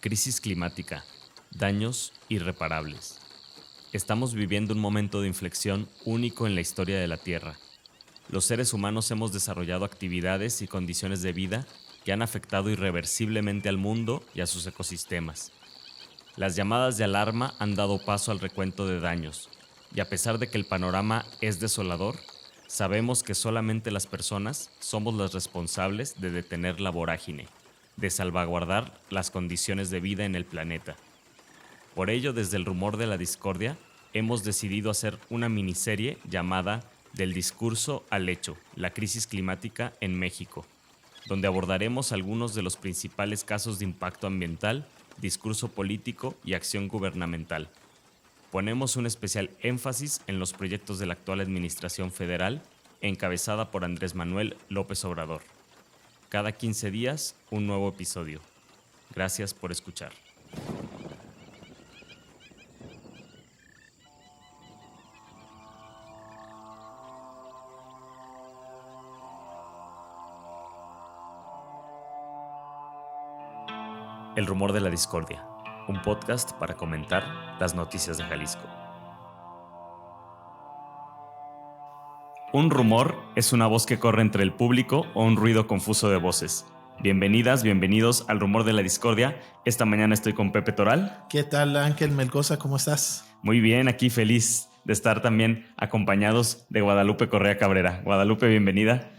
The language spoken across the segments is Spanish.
Crisis climática, daños irreparables. Estamos viviendo un momento de inflexión único en la historia de la Tierra. Los seres humanos hemos desarrollado actividades y condiciones de vida que han afectado irreversiblemente al mundo y a sus ecosistemas. Las llamadas de alarma han dado paso al recuento de daños, y a pesar de que el panorama es desolador, sabemos que solamente las personas somos las responsables de detener la vorágine, de salvaguardar las condiciones de vida en el planeta. Por ello, desde el Rumor de la Discordia, hemos decidido hacer una miniserie llamada Del discurso al hecho, la crisis climática en México, donde abordaremos algunos de los principales casos de impacto ambiental, discurso político y acción gubernamental. Ponemos un especial énfasis en los proyectos de la actual administración federal, encabezada por Andrés Manuel López Obrador. Cada 15 días, un nuevo episodio. Gracias por escuchar. El Rumor de la Discordia, un podcast para comentar las noticias de Jalisco. Un rumor es una voz que corre entre el público o un ruido confuso de voces. Bienvenidas, bienvenidos al Rumor de la Discordia. Esta mañana estoy con Pepe Toral. ¿Qué tal, Ángel Melgoza? ¿Cómo estás? Muy bien, aquí feliz de estar también acompañados de Guadalupe Correa Cabrera. Guadalupe, bienvenida.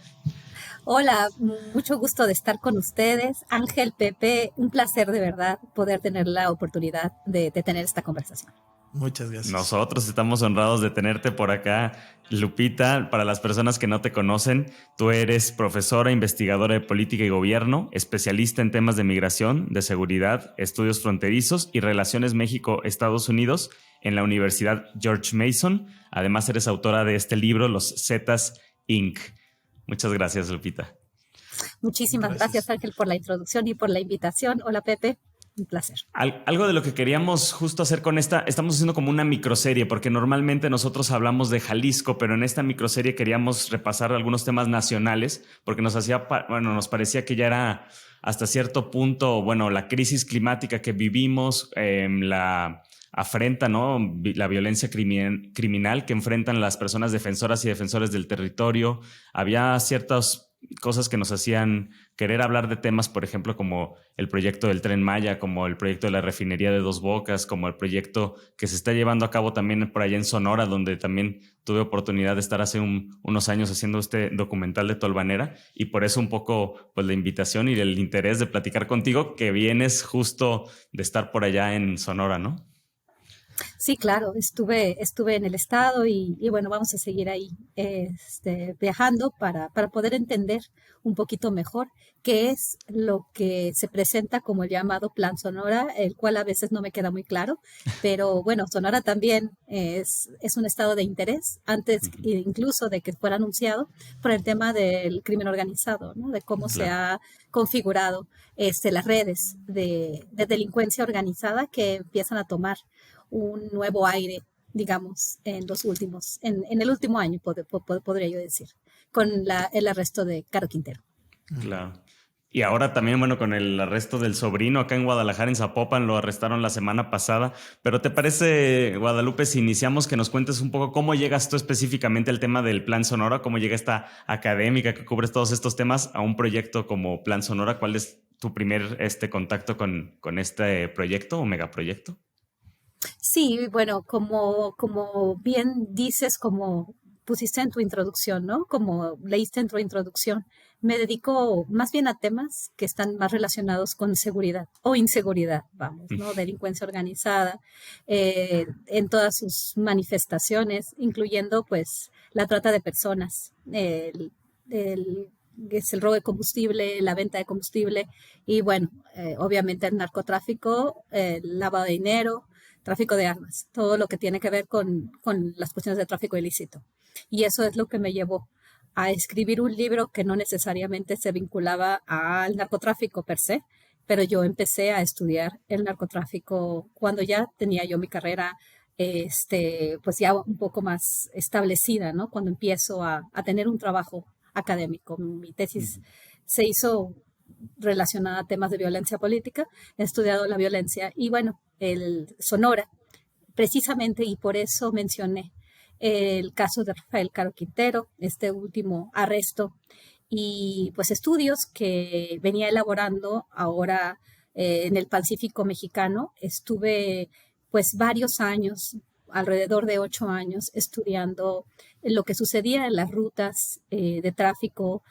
Hola, mucho gusto de estar con ustedes. Ángel, Pepe, un placer de verdad poder tener la oportunidad de tener esta conversación. Muchas gracias. Nosotros estamos honrados de tenerte por acá. Lupita, para las personas que no te conocen, tú eres profesora, investigadora de política y gobierno, especialista en temas de migración, de seguridad, estudios fronterizos y relaciones México-Estados Unidos en la Universidad George Mason. Además, eres autora de este libro, Los Zetas Inc. Muchas gracias, Lupita. Muchísimas gracias, Ángel, por la introducción y por la invitación. Hola, Pepe. Un placer. Algo de lo que queríamos justo hacer con esta, estamos haciendo como una microserie, porque normalmente nosotros hablamos de Jalisco, pero en esta microserie queríamos repasar algunos temas nacionales, porque nos parecía que ya era hasta cierto punto, la crisis climática que vivimos, la afrenta, ¿no? La violencia criminal que enfrentan las personas defensoras y defensores del territorio. Había ciertas cosas que nos hacían querer hablar de temas, por ejemplo, como el proyecto del Tren Maya, como el proyecto de la refinería de Dos Bocas, como el proyecto que se está llevando a cabo también por allá en Sonora, donde también tuve oportunidad de estar hace unos años haciendo este documental de Tolvanera, y por eso un poco pues la invitación y el interés de platicar contigo, que vienes justo de estar por allá en Sonora, ¿no? Sí, claro, estuve en el estado y bueno, vamos a seguir ahí viajando para poder entender un poquito mejor qué es lo que se presenta como el llamado Plan Sonora, el cual a veces no me queda muy claro, pero bueno, Sonora también es un estado de interés, antes incluso de que fuera anunciado, por el tema del crimen organizado, ¿no? De cómo se ha configurado las redes de delincuencia organizada que empiezan a tomar un nuevo aire, digamos, en el último año, podría yo decir, con el arresto de Caro Quintero. Claro. Y ahora también, con el arresto del sobrino acá en Guadalajara, en Zapopan, lo arrestaron la semana pasada. Pero ¿te parece, Guadalupe, si iniciamos, que nos cuentes un poco cómo llegas tú específicamente al tema del Plan Sonora, cómo llega esta académica que cubres todos estos temas a un proyecto como Plan Sonora? ¿Cuál es tu primer contacto con este proyecto o megaproyecto? Sí, bueno, como bien dices, como pusiste en tu introducción, ¿no? Como leíste en tu introducción, me dedico más bien a temas que están más relacionados con seguridad o inseguridad, vamos, ¿no? Delincuencia organizada, en todas sus manifestaciones, incluyendo pues la trata de personas, es el robo de combustible, la venta de combustible y bueno, obviamente el narcotráfico, el lavado de dinero, tráfico de armas, todo lo que tiene que ver con las cuestiones de tráfico ilícito. Y eso es lo que me llevó a escribir un libro que no necesariamente se vinculaba al narcotráfico per se, pero yo empecé a estudiar el narcotráfico cuando ya tenía yo mi carrera pues ya un poco más establecida, ¿no? Cuando empiezo a tener un trabajo académico. Mi tesis se hizo relacionada a temas de violencia política, he estudiado la violencia y bueno, el Sonora, precisamente, y por eso mencioné el caso de Rafael Caro Quintero, este último arresto y pues estudios que venía elaborando ahora en el Pacífico mexicano. Estuve pues varios años, alrededor de 8 años, estudiando lo que sucedía en las rutas de tráfico,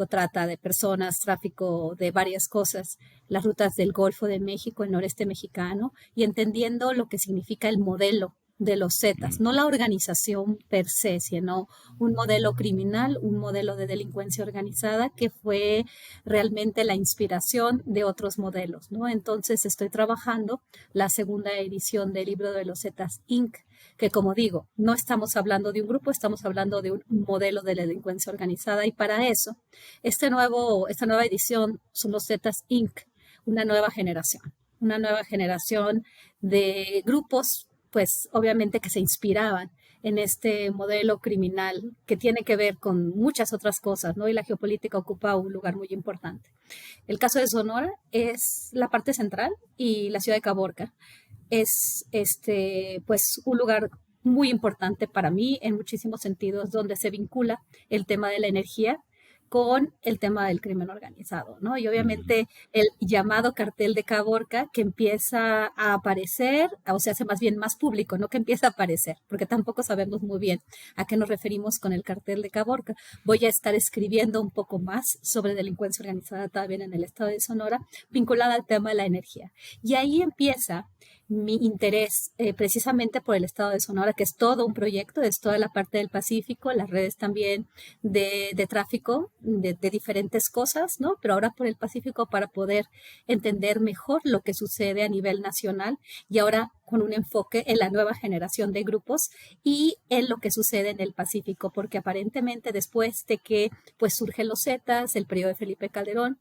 trata de personas, tráfico de varias cosas, las rutas del Golfo de México, el noreste mexicano, y entendiendo lo que significa el modelo de los Zetas, no la organización per se, sino un modelo criminal, un modelo de delincuencia organizada que fue realmente la inspiración de otros modelos, ¿no? Entonces estoy trabajando la segunda edición del libro de los Zetas Inc., que como digo, no estamos hablando de un grupo, estamos hablando de un modelo de delincuencia organizada y para eso, esta nueva edición son los Zetas Inc., una nueva generación de grupos pues obviamente que se inspiraban en este modelo criminal que tiene que ver con muchas otras cosas, ¿no? Y la geopolítica ocupa un lugar muy importante. El caso de Sonora es la parte central y la ciudad de Caborca es pues un lugar muy importante para mí en muchísimos sentidos, donde se vincula el tema de la energía con el tema del crimen organizado, ¿no? Y obviamente el llamado cartel de Caborca que empieza a aparecer, o se hace más bien más público, no que empieza a aparecer, porque tampoco sabemos muy bien a qué nos referimos con el cartel de Caborca. Voy a estar escribiendo un poco más sobre delincuencia organizada también en el estado de Sonora, vinculada al tema de la energía. Y ahí empieza mi interés precisamente por el estado de Sonora, que es todo un proyecto, es toda la parte del Pacífico, las redes también de tráfico de diferentes cosas, ¿no? Pero ahora por el Pacífico para poder entender mejor lo que sucede a nivel nacional y ahora con un enfoque en la nueva generación de grupos y en lo que sucede en el Pacífico, porque aparentemente después de que pues surgen los Zetas, el periodo de Felipe Calderón,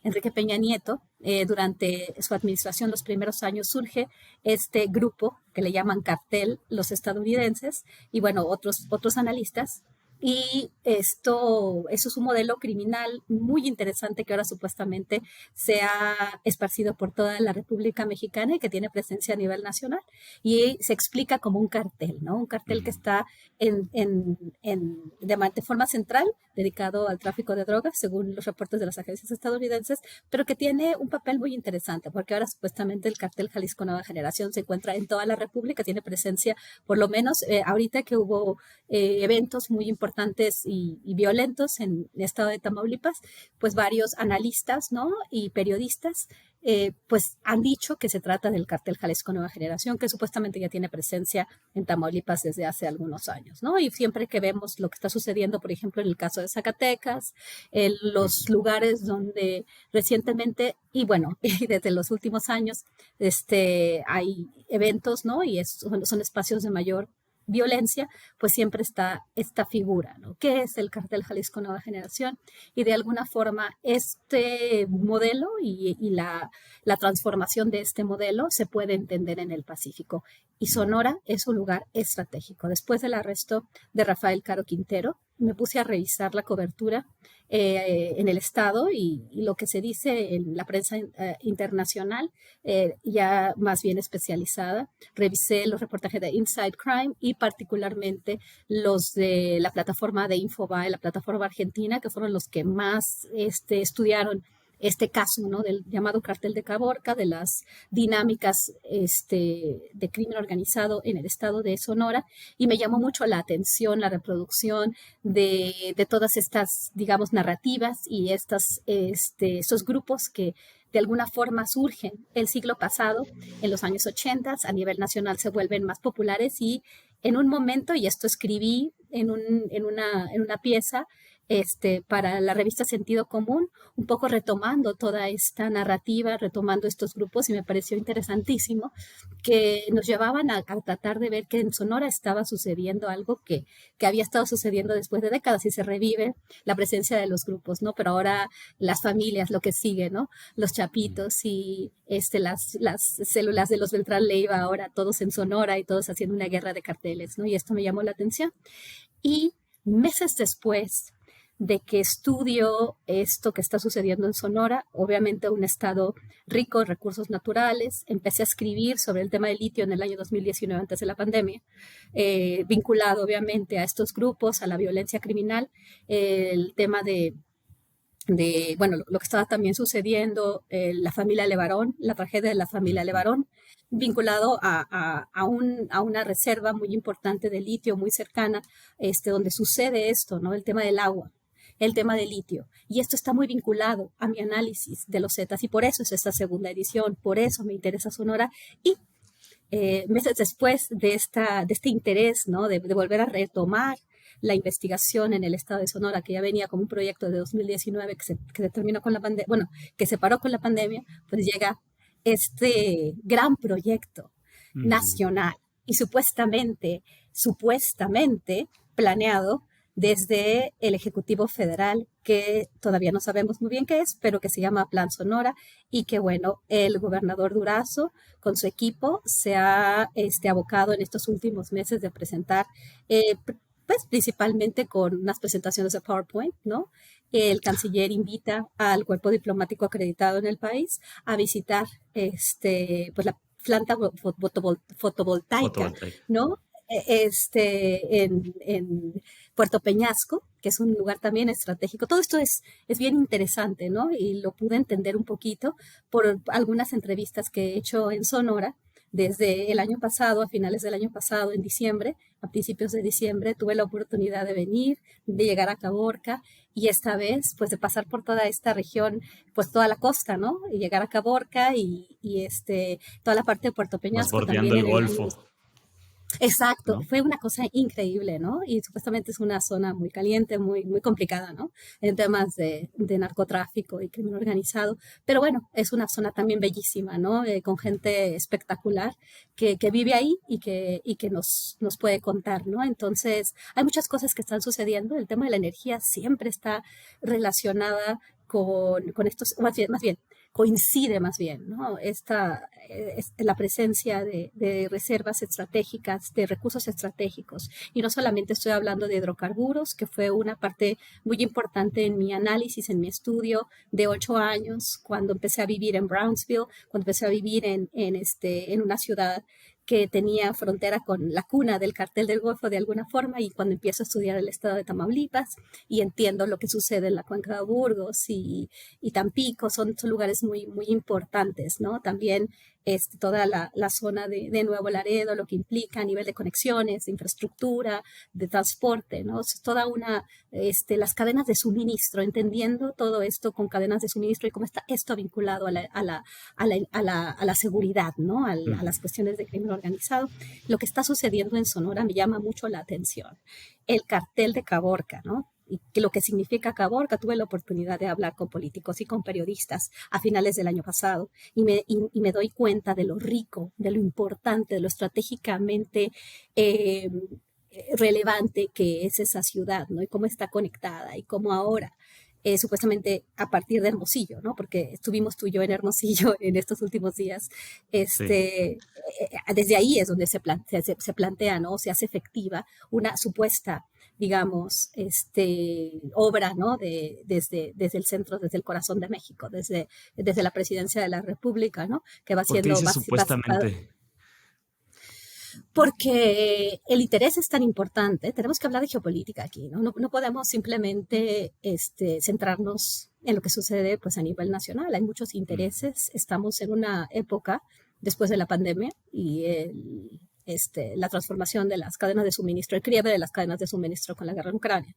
Enrique Peña Nieto, durante su administración, los primeros años, surge este grupo que le llaman cartel los estadounidenses y bueno, otros analistas. Y eso es un modelo criminal muy interesante que ahora supuestamente se ha esparcido por toda la República Mexicana y que tiene presencia a nivel nacional. Y se explica como un cartel, ¿no? Un cartel que está de forma central, dedicado al tráfico de drogas, según los reportes de las agencias estadounidenses, pero que tiene un papel muy interesante, porque ahora supuestamente el cartel Jalisco Nueva Generación se encuentra en toda la República, tiene presencia, por lo menos ahorita que hubo eventos muy importantes y violentos en el estado de Tamaulipas, pues varios analistas, ¿no? Y periodistas pues han dicho que se trata del cartel Jalisco Nueva Generación, que supuestamente ya tiene presencia en Tamaulipas desde hace algunos años, ¿no? Y siempre que vemos lo que está sucediendo, por ejemplo, en el caso de Zacatecas, en los lugares donde recientemente, y bueno, desde los últimos años, hay eventos, ¿no? Y son espacios de mayor violencia, pues siempre está esta figura, ¿no? ¿Qué es el cartel Jalisco Nueva Generación? Y de alguna forma este modelo y la transformación de este modelo se puede entender en el Pacífico. Y Sonora es un lugar estratégico. Después del arresto de Rafael Caro Quintero, me puse a revisar la cobertura en el estado y lo que se dice en la prensa internacional, ya más bien especializada. Revisé los reportajes de Inside Crime y particularmente los de la plataforma de Infobae, la plataforma argentina, que fueron los que más estudiaron este caso, ¿no? Del llamado cartel de Caborca, de las dinámicas de crimen organizado en el estado de Sonora, y me llamó mucho la atención la reproducción de todas estas, digamos, narrativas y estos grupos que de alguna forma surgen el siglo pasado, en los años 80, a nivel nacional se vuelven más populares y en un momento, y esto escribí en una pieza, para la revista Sentido Común, un poco retomando toda esta narrativa, retomando estos grupos, y me pareció interesantísimo que nos llevaban a tratar de ver que en Sonora estaba sucediendo algo que había estado sucediendo después de décadas y se revive la presencia de los grupos, ¿no? Pero ahora las familias, lo que sigue, ¿no? Los chapitos y las células de los Beltrán Leiva, ahora todos en Sonora y todos haciendo una guerra de carteles, ¿no? Y esto me llamó la atención. Y meses después de que estudio esto que está sucediendo en Sonora, obviamente un estado rico en recursos naturales. Empecé a escribir sobre el tema del litio en el año 2019, antes de la pandemia, vinculado obviamente a estos grupos, a la violencia criminal, el tema bueno, lo que estaba también sucediendo, la familia Levarón, la tragedia de la familia Levarón, vinculado a una reserva muy importante de litio, muy cercana, donde sucede esto, ¿no? El tema del agua, el tema del litio. Y esto está muy vinculado a mi análisis de los Zetas, y por eso es esta segunda edición, por eso me interesa Sonora. Y meses después de este interés, ¿no? de volver a retomar la investigación en el estado de Sonora, que ya venía como un proyecto de 2019 que terminó con la pandemia, bueno, que se paró con la pandemia, pues llega este gran proyecto nacional y supuestamente planeado desde el Ejecutivo Federal, que todavía no sabemos muy bien qué es, pero que se llama Plan Sonora, y que, bueno, el gobernador Durazo con su equipo se ha abocado en estos últimos meses de presentar, pues principalmente con unas presentaciones de PowerPoint, ¿no? El canciller invita al cuerpo diplomático acreditado en el país a visitar pues la planta fotovoltaica, ¿no? En Puerto Peñasco, que es un lugar también estratégico. Todo esto es bien interesante, ¿no? Y lo pude entender un poquito por algunas entrevistas que he hecho en Sonora desde el año pasado, a finales del año pasado, en diciembre, a principios de diciembre, tuve la oportunidad de venir, de llegar a Caborca, y esta vez, pues de pasar por toda esta región, pues toda la costa, ¿no? Y llegar a Caborca y toda la parte de Puerto Vas Peñasco bordeando también. el Golfo. Exacto, ¿No? fue una cosa increíble, ¿no? Y supuestamente es una zona muy caliente, muy complicada, ¿no? En temas de narcotráfico y crimen organizado. Pero bueno, es una zona también bellísima, ¿no? Con gente espectacular que vive ahí y que nos puede contar, ¿no? Entonces, hay muchas cosas que están sucediendo. El tema de la energía siempre está relacionada con estos, más bien, coincide más bien, ¿no? La presencia de reservas estratégicas, de recursos estratégicos. Y no solamente estoy hablando de hidrocarburos, que fue una parte muy importante en mi análisis, en mi estudio de 8 años, cuando empecé a vivir en Brownsville, cuando empecé a vivir en una ciudad que tenía frontera con la cuna del cartel del Golfo de alguna forma, y cuando empiezo a estudiar el estado de Tamaulipas y entiendo lo que sucede en la cuenca de Burgos y Tampico, son lugares muy importantes, ¿no? También toda la zona de Nuevo Laredo, lo que implica a nivel de conexiones, de infraestructura, de transporte, ¿no? Es toda las cadenas de suministro, entendiendo todo esto con cadenas de suministro y cómo está esto vinculado a la seguridad, ¿no? A las cuestiones de crimen organizado. Lo que está sucediendo en Sonora me llama mucho la atención. El cartel de Caborca, ¿no? Y lo que significa Caborca. Tuve la oportunidad de hablar con políticos y con periodistas a finales del año pasado y me doy cuenta de lo rico, de lo importante, de lo estratégicamente relevante que es esa ciudad, ¿no? Y cómo está conectada y cómo ahora, supuestamente a partir de Hermosillo, ¿no? Porque estuvimos tú y yo en Hermosillo en estos últimos días. Desde ahí es donde se plantea, ¿no? Se hace efectiva una supuesta, digamos, obra, ¿no? Desde el centro, desde el corazón de México, desde la presidencia de la República, ¿no? Que va ¿Por qué siendo dices supuestamente? porque el interés es tan importante. Tenemos que hablar de geopolítica aquí, ¿no? No podemos simplemente centrarnos en lo que sucede pues, a nivel nacional. Hay muchos intereses. Estamos en una época después de la pandemia y la transformación de las cadenas de suministro, el quiebre de las cadenas de suministro con la guerra en Ucrania.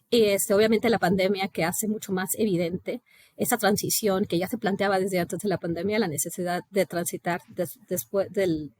Y obviamente la pandemia que hace mucho más evidente esa transición que ya se planteaba desde antes de la pandemia, la necesidad de transitar después del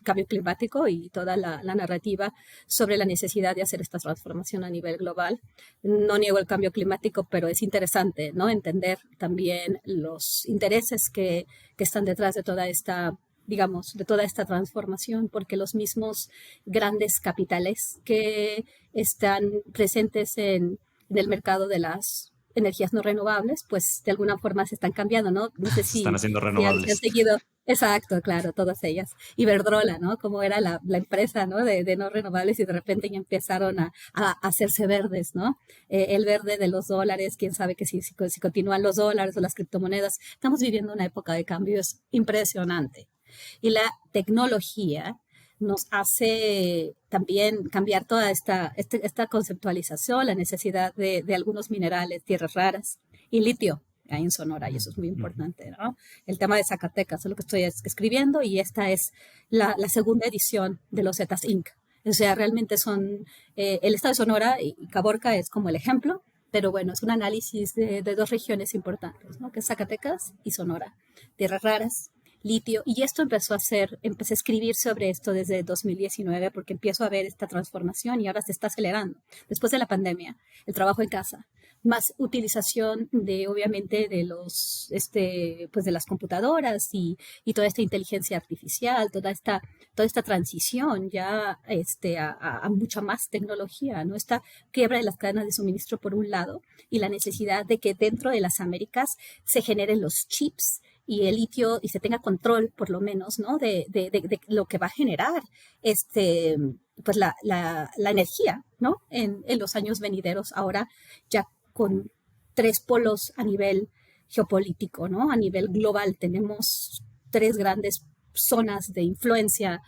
cambio climático y toda la narrativa sobre la necesidad de hacer esta transformación a nivel global. No niego el cambio climático, pero es interesante, ¿no? Entender también los intereses que están detrás de toda esta, digamos, de toda esta transformación, porque los mismos grandes capitales que están presentes en el mercado de las energías no renovables, pues de alguna forma se están cambiando, ¿no? No sé Se están haciendo si han renovables. seguido. Exacto, claro, todas ellas. Iberdrola, ¿no? Como era la empresa, ¿no? De no renovables y de repente ya empezaron a hacerse verdes, ¿no? El verde de los dólares, quién sabe que si continúan los dólares o las criptomonedas. Estamos viviendo una época de cambios impresionante. Y la tecnología nos hace también cambiar toda esta conceptualización, la necesidad de algunos minerales, tierras raras y litio ahí en Sonora, y eso es muy importante, ¿no? El tema de Zacatecas es lo que estoy escribiendo y esta es la segunda edición de los Zetas Inc. O sea, realmente son, el estado de Sonora y Caborca es como el ejemplo, pero bueno, es un análisis de dos regiones importantes, ¿no? Que es Zacatecas y Sonora, tierras raras, litio, y esto empecé a escribir sobre esto desde 2019 porque empiezo a ver esta transformación y ahora se está acelerando. Después de la pandemia, el trabajo en casa, más utilización de, obviamente, pues de las computadoras y toda esta inteligencia artificial, toda esta transición ya a mucha más tecnología, ¿no? Esta quiebra de las cadenas de suministro por un lado y la necesidad de que dentro de las Américas se generen los chips y el litio y se tenga control, por lo menos, ¿no? De lo que va a generar pues la energía, ¿no? En los años venideros, ahora ya con tres polos a nivel geopolítico, ¿no? A nivel global tenemos tres grandes zonas de influencia.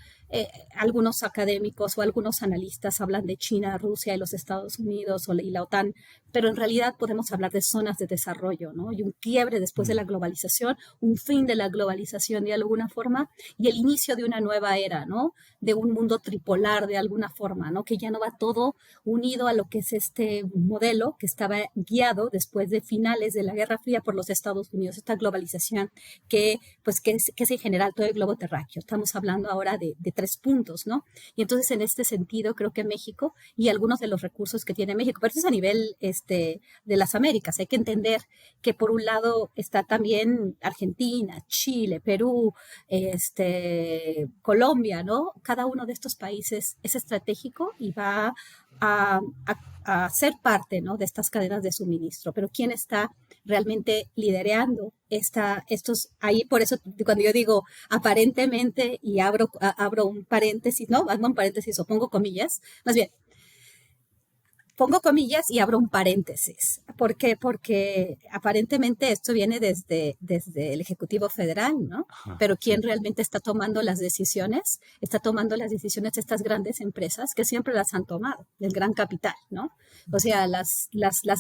Algunos académicos o algunos analistas hablan de China, Rusia y los Estados Unidos y la OTAN, pero en realidad podemos hablar de zonas de desarrollo, ¿no? Y un quiebre después de la globalización, un fin de la globalización de alguna forma y el inicio de una nueva era, ¿no? De un mundo tripolar de alguna forma, ¿no? Que ya no va todo unido a lo que es este modelo que estaba guiado después de finales de la Guerra Fría por los Estados Unidos, esta globalización que es en general todo el globo terráqueo. Estamos hablando ahora de 3 puntos, ¿no? Y entonces en este sentido creo que México y algunos de los recursos que tiene México, pero eso es a nivel de las Américas. Hay que entender que por un lado está también Argentina, Chile, Perú, Colombia, ¿no? Cada uno de estos países es estratégico y va a, a ser parte, ¿no? De estas cadenas de suministro. Pero ¿quién está realmente liderando ahí? Por eso cuando yo digo aparentemente y abro un paréntesis, no, hago un paréntesis o pongo comillas, más bien, pongo comillas y abro un paréntesis. ¿Por qué? Porque aparentemente esto viene desde el Ejecutivo Federal, ¿no? Ajá, Pero sí. ¿quién realmente está tomando las decisiones? Está tomando las decisiones de estas grandes empresas que siempre las han tomado, del gran capital, ¿no? O sea, las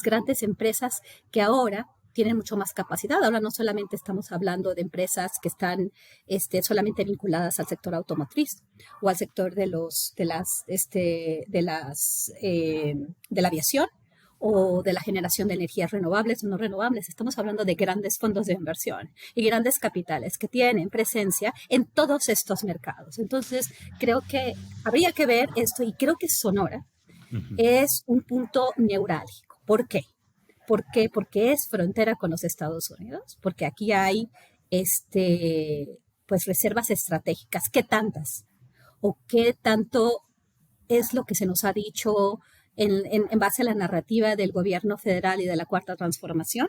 grandes empresas que ahora tienen mucho más capacidad. Ahora no solamente estamos hablando de empresas que están solamente vinculadas al sector automotriz o al sector de la aviación o de la generación de energías renovables o no renovables. Estamos hablando de grandes fondos de inversión y grandes capitales que tienen presencia en todos estos mercados. Entonces, creo que habría que ver esto y creo que Sonora es un punto neurálgico. ¿Por qué? ¿Por qué? Porque es frontera con los Estados Unidos, porque aquí hay pues reservas estratégicas. ¿Qué tantas? ¿O qué tanto es lo que se nos ha dicho en base a la narrativa del gobierno federal y de la Cuarta Transformación?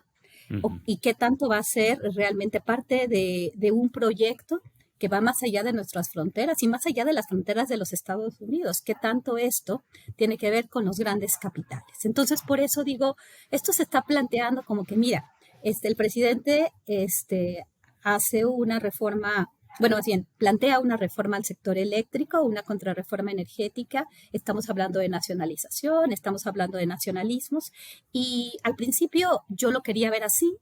¿Y qué tanto va a ser realmente parte de un proyecto que va más allá de nuestras fronteras y más allá de las fronteras de los Estados Unidos? ¿Qué tanto esto tiene que ver con los grandes capitales? Entonces, por eso digo, esto se está planteando como que, mira, el presidente hace una reforma, bueno, más bien, plantea una reforma al sector eléctrico, una contrarreforma energética, estamos hablando de nacionalización, estamos hablando de nacionalismos, y al principio yo lo quería ver así,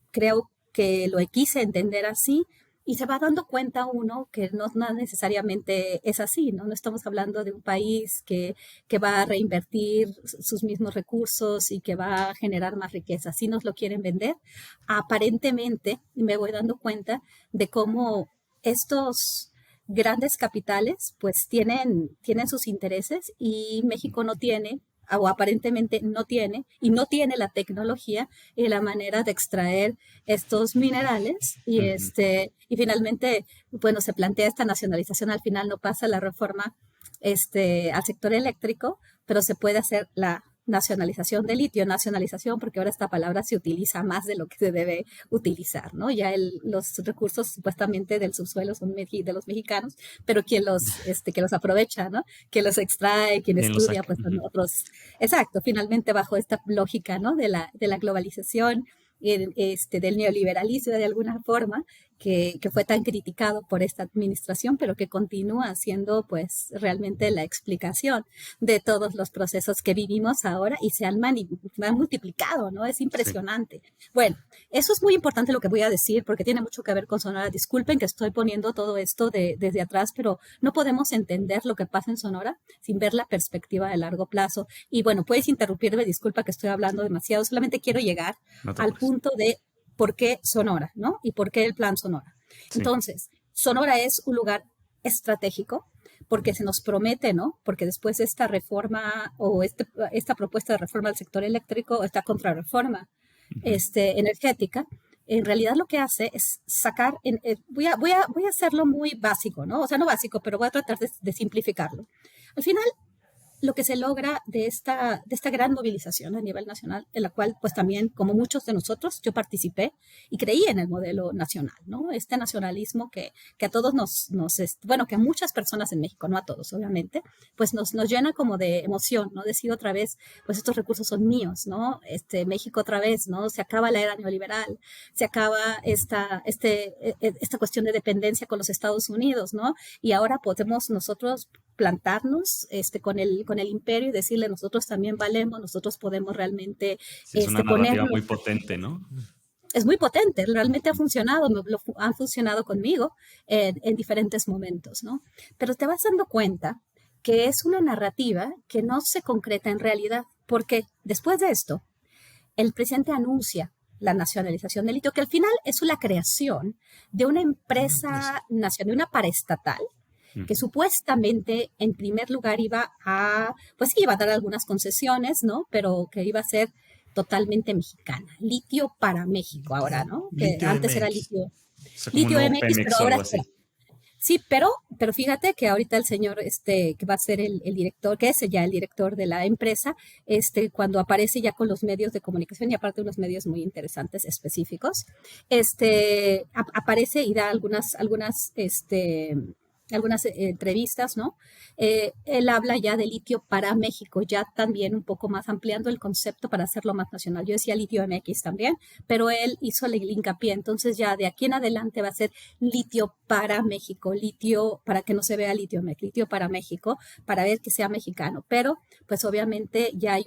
creo que lo quise entender así, y se va dando cuenta uno que no necesariamente es así, ¿no? No estamos hablando de un país que va a reinvertir sus mismos recursos y que va a generar más riqueza. Así nos lo quieren vender. Aparentemente, me voy dando cuenta de cómo estos grandes capitales pues tienen sus intereses y México no tiene o aparentemente no tiene, y no tiene la tecnología y la manera de extraer estos minerales, y finalmente, bueno, se plantea esta nacionalización, al final no pasa la reforma al sector eléctrico, pero se puede hacer la nacionalización de litio, nacionalización porque ahora esta palabra se utiliza más de lo que se debe utilizar, ¿no? Ya los recursos supuestamente del subsuelo son de los mexicanos, pero que los aprovecha, ¿no? Quien los extrae, quien ¿Quién lo estudia, saca? pues son otros. Exacto, finalmente bajo esta lógica, ¿no? De la globalización, del neoliberalismo de alguna forma, que fue tan criticado por esta administración, pero que continúa siendo pues realmente la explicación de todos los procesos que vivimos ahora y se han multiplicado, ¿no? Es Sí. impresionante. Bueno, eso es muy importante lo que voy a decir porque tiene mucho que ver con Sonora. Disculpen que estoy poniendo todo esto desde atrás, pero no podemos entender lo que pasa en Sonora sin ver la perspectiva de largo plazo. Y bueno, puedes interrumpirme, disculpa que estoy hablando demasiado, solamente quiero llegar No te al apures. punto de por qué Sonora, ¿no? Y por qué el plan Sonora. Sí. Entonces, Sonora es un lugar estratégico porque se nos promete, ¿no? Porque después de esta reforma o esta propuesta de reforma del sector eléctrico, esta contrarreforma energética, en realidad lo que hace es sacar, voy a hacerlo muy básico, ¿no? O sea, no básico, pero voy a tratar de simplificarlo. Al final, lo que se logra de esta gran movilización a nivel nacional, en la cual, pues también, como muchos de nosotros, yo participé y creí en el modelo nacional, ¿no? Este nacionalismo que a todos bueno, que a muchas personas en México, no a todos, obviamente, pues nos llena como de emoción, ¿no? Decir otra vez, pues estos recursos son míos, ¿no? México otra vez, ¿no? Se acaba la era neoliberal, se acaba esta cuestión de dependencia con los Estados Unidos, ¿no? Y ahora podemos nosotros plantarnos con el imperio y decirle nosotros también valemos, nosotros podemos realmente Sí, es una narrativa ponerlo. muy potente, ¿no? Es muy potente, realmente ha funcionado, han funcionado conmigo en diferentes momentos, ¿no? Pero te vas dando cuenta que es una narrativa que no se concreta en realidad, porque después de esto, el presidente anuncia la nacionalización del litio, que al final es la creación de una empresa nacional, una paraestatal, que supuestamente en primer lugar pues sí, iba a dar algunas concesiones, ¿no? Pero que iba a ser totalmente mexicana. Litio para México ahora, ¿no? Que Litio antes era MX. O sea, como un litio nuevo MX, pero Pemex o ahora algo así. sí, pero fíjate que ahorita el señor que va a ser el director, que es ya el director de la empresa, cuando aparece ya con los medios de comunicación y aparte unos medios muy interesantes específicos, aparece y da algunas entrevistas, ¿no? Él habla ya de litio para México, ya también un poco más ampliando el concepto para hacerlo más nacional. Yo decía litio MX también, pero él hizo el hincapié, entonces ya de aquí en adelante va a ser litio para México, litio para que no se vea litio MX, litio para México, para ver que sea mexicano. Pero, pues obviamente ya hay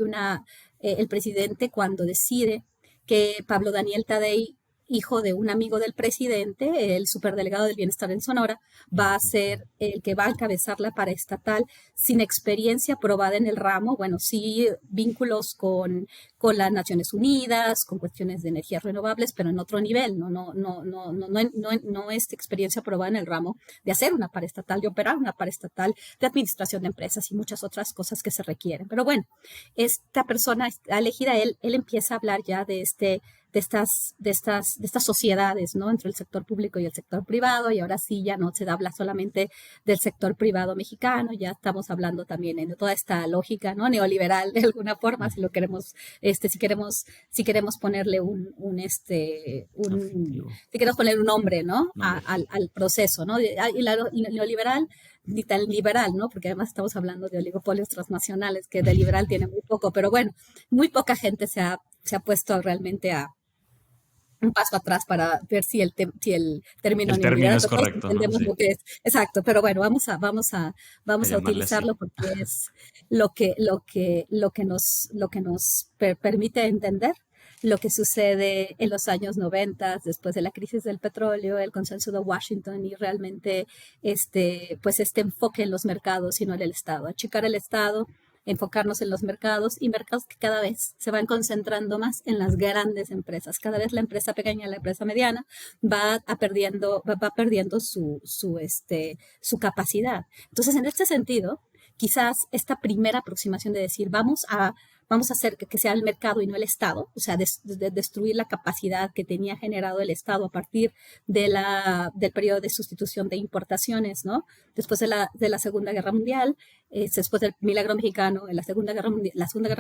el presidente cuando decide que Pablo Daniel Tadei, hijo de un amigo del presidente, el superdelegado del bienestar en Sonora, va a ser el que va a encabezar la paraestatal sin experiencia probada en el ramo, bueno, sí vínculos con las Naciones Unidas, con cuestiones de energías renovables, pero en otro nivel, no es experiencia probada en el ramo de hacer una paraestatal, de operar una paraestatal, de administración de empresas y muchas otras cosas que se requieren. Pero bueno, esta persona elegida, él empieza a hablar ya de estas sociedades, ¿no? Entre el sector público y el sector privado, y ahora sí ya no se habla solamente del sector privado mexicano, ya estamos hablando también de toda esta lógica, ¿no? Neoliberal de alguna forma, si lo queremos, si queremos ponerle si queremos poner un nombre, ¿no? Al proceso, ¿no? Y neoliberal ni tan liberal, ¿no? Porque además estamos hablando de oligopolios transnacionales, que de liberal tiene muy poco, pero bueno, muy poca gente se ha puesto realmente a un paso atrás para ver si el término El término neoliberal, es pero todos correcto, ¿no? entendemos Sí. lo que es. Exacto, pero bueno, vamos A a llamarle así. utilizarlo porque es lo que nos permite entender lo que sucede en los años 90, después de la crisis del petróleo, el consenso de Washington y realmente pues este enfoque en los mercados y no en el Estado. Achicar el Estado, enfocarnos en los mercados y mercados que cada vez se van concentrando más en las grandes empresas. Cada vez la empresa pequeña, la empresa mediana va perdiendo su capacidad. Entonces, en este sentido, quizás esta primera aproximación de decir, vamos a vamos a hacer que sea el mercado y no el Estado, o sea, destruir la capacidad que tenía generado el Estado a partir del periodo de sustitución de importaciones, ¿no? Después de la Segunda Guerra Mundial, después del milagro mexicano, en la Segunda Guerra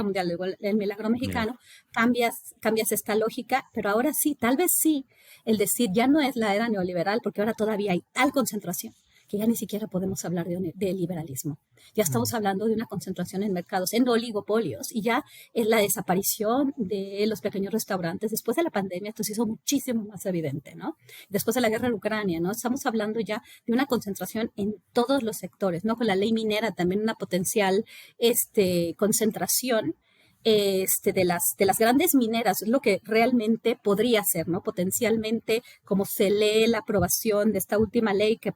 Mundial, luego el milagro mexicano, cambias esta lógica, pero ahora sí, tal vez sí, el decir ya no es la era neoliberal, porque ahora todavía hay tal concentración que ya ni siquiera podemos hablar de liberalismo. Ya estamos hablando de una concentración en mercados, en oligopolios, y ya es la desaparición de los pequeños restaurantes. Después de la pandemia, esto se hizo muchísimo más evidente, ¿no? Después de la guerra en Ucrania, ¿no? Estamos hablando ya de una concentración en todos los sectores, ¿no? Con la ley minera también una potencial concentración de las grandes mineras, es lo que realmente podría ser, ¿no? Potencialmente, como se lee la aprobación de esta última ley, que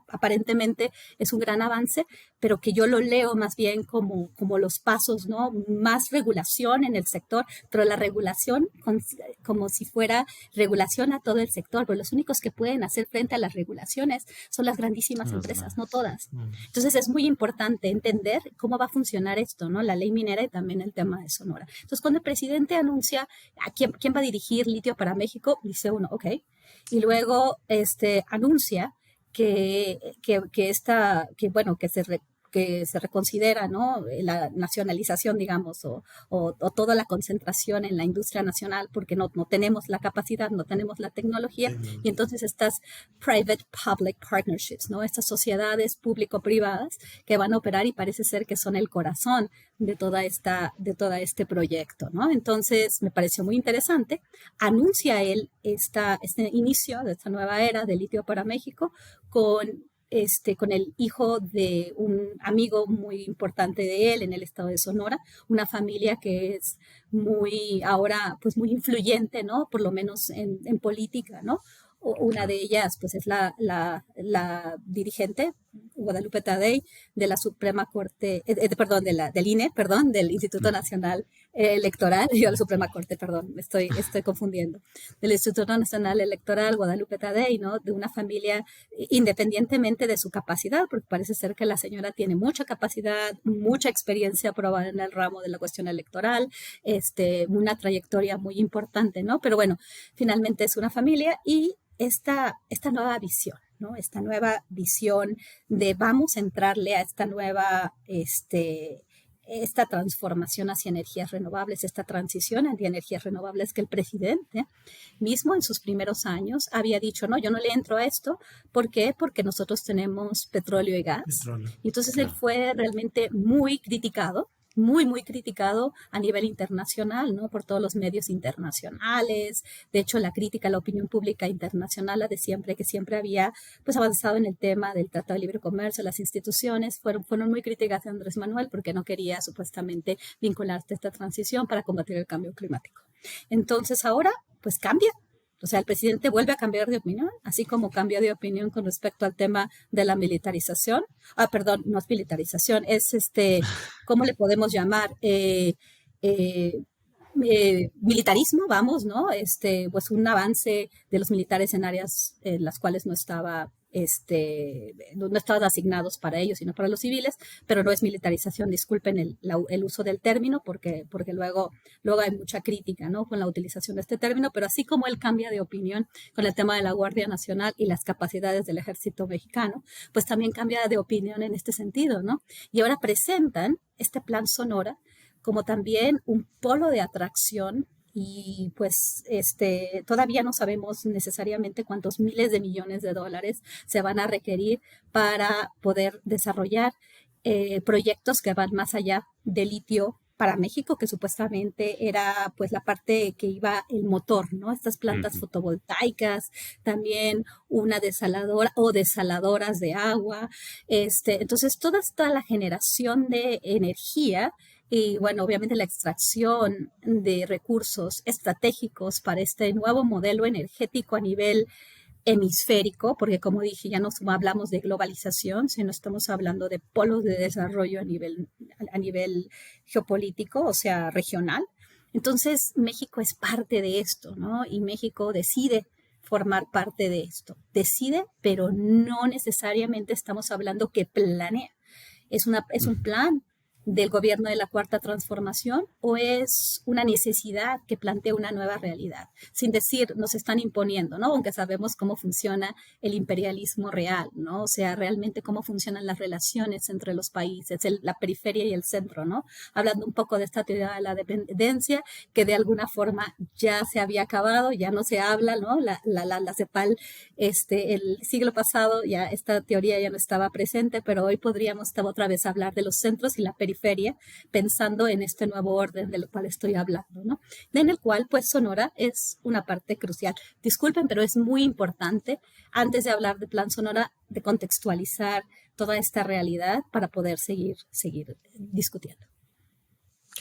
aparentemente es un gran avance, pero que yo lo leo más bien como los pasos, ¿no? Más regulación en el sector, pero la regulación como si fuera regulación a todo el sector, pero los únicos que pueden hacer frente a las regulaciones son las grandísimas empresas, no todas. Entonces es muy importante entender cómo va a funcionar esto, ¿no? La ley minera y también el tema de Sonora. Entonces, cuando el presidente anuncia a quién va a dirigir litio para México, dice uno, ok, y luego anuncia que se reconsidera, ¿no? La nacionalización, digamos, o toda la concentración en la industria nacional, porque no tenemos la capacidad, no tenemos la tecnología, y entonces estas private-public partnerships, ¿no? Estas sociedades público-privadas que van a operar y parece ser que son el corazón de todo este proyecto, ¿no? Entonces, me pareció muy interesante. Anuncia él este inicio de esta nueva era de litio para México con el hijo de un amigo muy importante de él en el estado de Sonora, una familia que es ahora pues muy influyente, ¿no? Por lo menos en política, ¿no? Una de ellas pues es la dirigente Guadalupe Tadei de la Suprema Corte, del INE, del Instituto Nacional Electoral, yo la Suprema Corte, perdón, me estoy confundiendo, del Instituto Nacional Electoral, Guadalupe Tadei, ¿no? De una familia independientemente de su capacidad, porque parece ser que la señora tiene mucha capacidad, mucha experiencia probada en el ramo de la cuestión electoral, una trayectoria muy importante, ¿no? Pero bueno, finalmente es una familia y esta nueva visión, ¿no? Esta nueva visión de vamos a entrarle a esta nueva, esta transformación hacia energías renovables, esta transición hacia energías renovables que el presidente mismo en sus primeros años había dicho, no, yo no le entro a esto. ¿Por qué? Porque nosotros tenemos petróleo y gas. Y entonces él fue realmente muy criticado, muy criticado a nivel internacional, ¿no? Por todos los medios internacionales. De hecho, la crítica a la opinión pública internacional, la de siempre, que siempre había pues avanzado en el tema del Tratado de Libre Comercio, las instituciones fueron muy críticas de Andrés Manuel porque no quería supuestamente vincularse a esta transición para combatir el cambio climático. Entonces ahora, pues cambia. O sea, el presidente vuelve a cambiar de opinión, así como cambió de opinión con respecto al tema de la militarización. Perdón, no es militarización, es ¿cómo le podemos llamar? Militarismo, vamos, ¿no? Pues un avance de los militares en áreas en las cuales no estaban asignados para ellos, sino para los civiles, pero no es militarización, disculpen el uso del término, porque luego hay mucha crítica, ¿no? Con la utilización de este término, pero así como él cambia de opinión con el tema de la Guardia Nacional y las capacidades del ejército mexicano, pues también cambia de opinión en este sentido, ¿no? Y ahora presentan este plan Sonora como también un polo de atracción y pues todavía no sabemos necesariamente cuántos miles de millones de dólares se van a requerir para poder desarrollar proyectos que van más allá de litio para México, que supuestamente era pues la parte que iba el motor, ¿no? Estas plantas fotovoltaicas, también una desaladora o desaladoras de agua, entonces toda la generación de energía y bueno, obviamente la extracción de recursos estratégicos para este nuevo modelo energético a nivel hemisférico, porque como dije, ya no hablamos de globalización, sino estamos hablando de polos de desarrollo a nivel geopolítico, o sea, regional. Entonces, México es parte de esto, ¿no? Y México decide formar parte de esto. Decide, pero no necesariamente estamos hablando que planea. Es un plan del gobierno de la Cuarta Transformación o es una necesidad que plantea una nueva realidad? Sin decir, nos están imponiendo, ¿no? Aunque sabemos cómo funciona el imperialismo real, ¿no? O sea, realmente cómo funcionan las relaciones entre los países, la periferia y el centro, ¿no? Hablando un poco de esta teoría de la dependencia, que de alguna forma ya se había acabado, ya no se habla, ¿no? La CEPAL, el siglo pasado, ya esta teoría ya no estaba presente, pero hoy podríamos otra vez hablar de los centros y la periferia, pensando en este nuevo orden del cual estoy hablando, ¿no? En el cual, pues, Sonora es una parte crucial. Disculpen, pero es muy importante, antes de hablar de Plan Sonora, de contextualizar toda esta realidad para poder seguir discutiendo.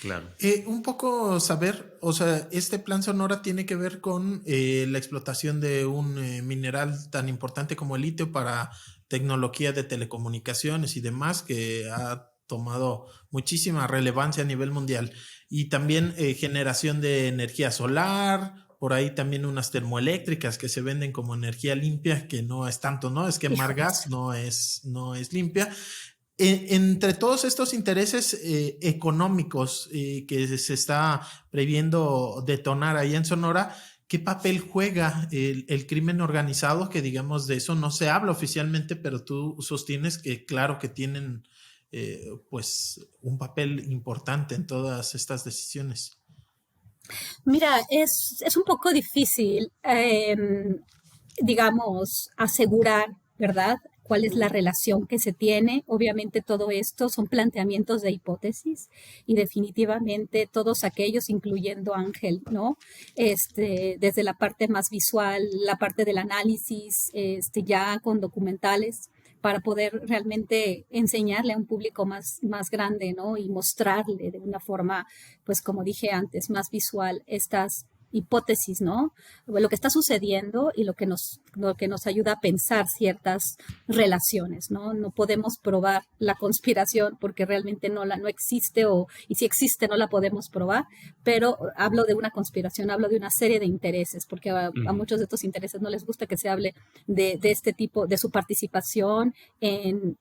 Claro. Un poco saber, o sea, este plan Sonora tiene que ver con la explotación de un mineral tan importante como el litio para tecnología de telecomunicaciones y demás, que ha tomado muchísima relevancia a nivel mundial. Y también generación de energía solar, por ahí también unas termoeléctricas que se venden como energía limpia, que no es tanto, ¿no? Es quemar gas, no es limpia. Entre todos estos intereses económicos que se está previendo detonar ahí en Sonora, ¿qué papel juega el crimen organizado? Que digamos de eso no se habla oficialmente, pero tú sostienes que claro que tienen pues un papel importante en todas estas decisiones. Mira, es un poco difícil, digamos, asegurar, ¿verdad? ¿Cuál es la relación que se tiene? Obviamente todo esto son planteamientos de hipótesis y definitivamente todos aquellos, incluyendo Ángel, ¿no? Desde la parte más visual, la parte del análisis, ya con documentales, para poder realmente enseñarle a un público más grande, ¿no? Y mostrarle de una forma, pues como dije antes, más visual estas hipótesis, ¿no? Lo que está sucediendo y lo que nos ayuda a pensar ciertas relaciones, ¿no? No podemos probar la conspiración porque realmente no existe y si existe no la podemos probar, pero hablo de una conspiración, hablo de una serie de intereses, porque a muchos de estos intereses no les gusta que se hable de este tipo, de su participación en,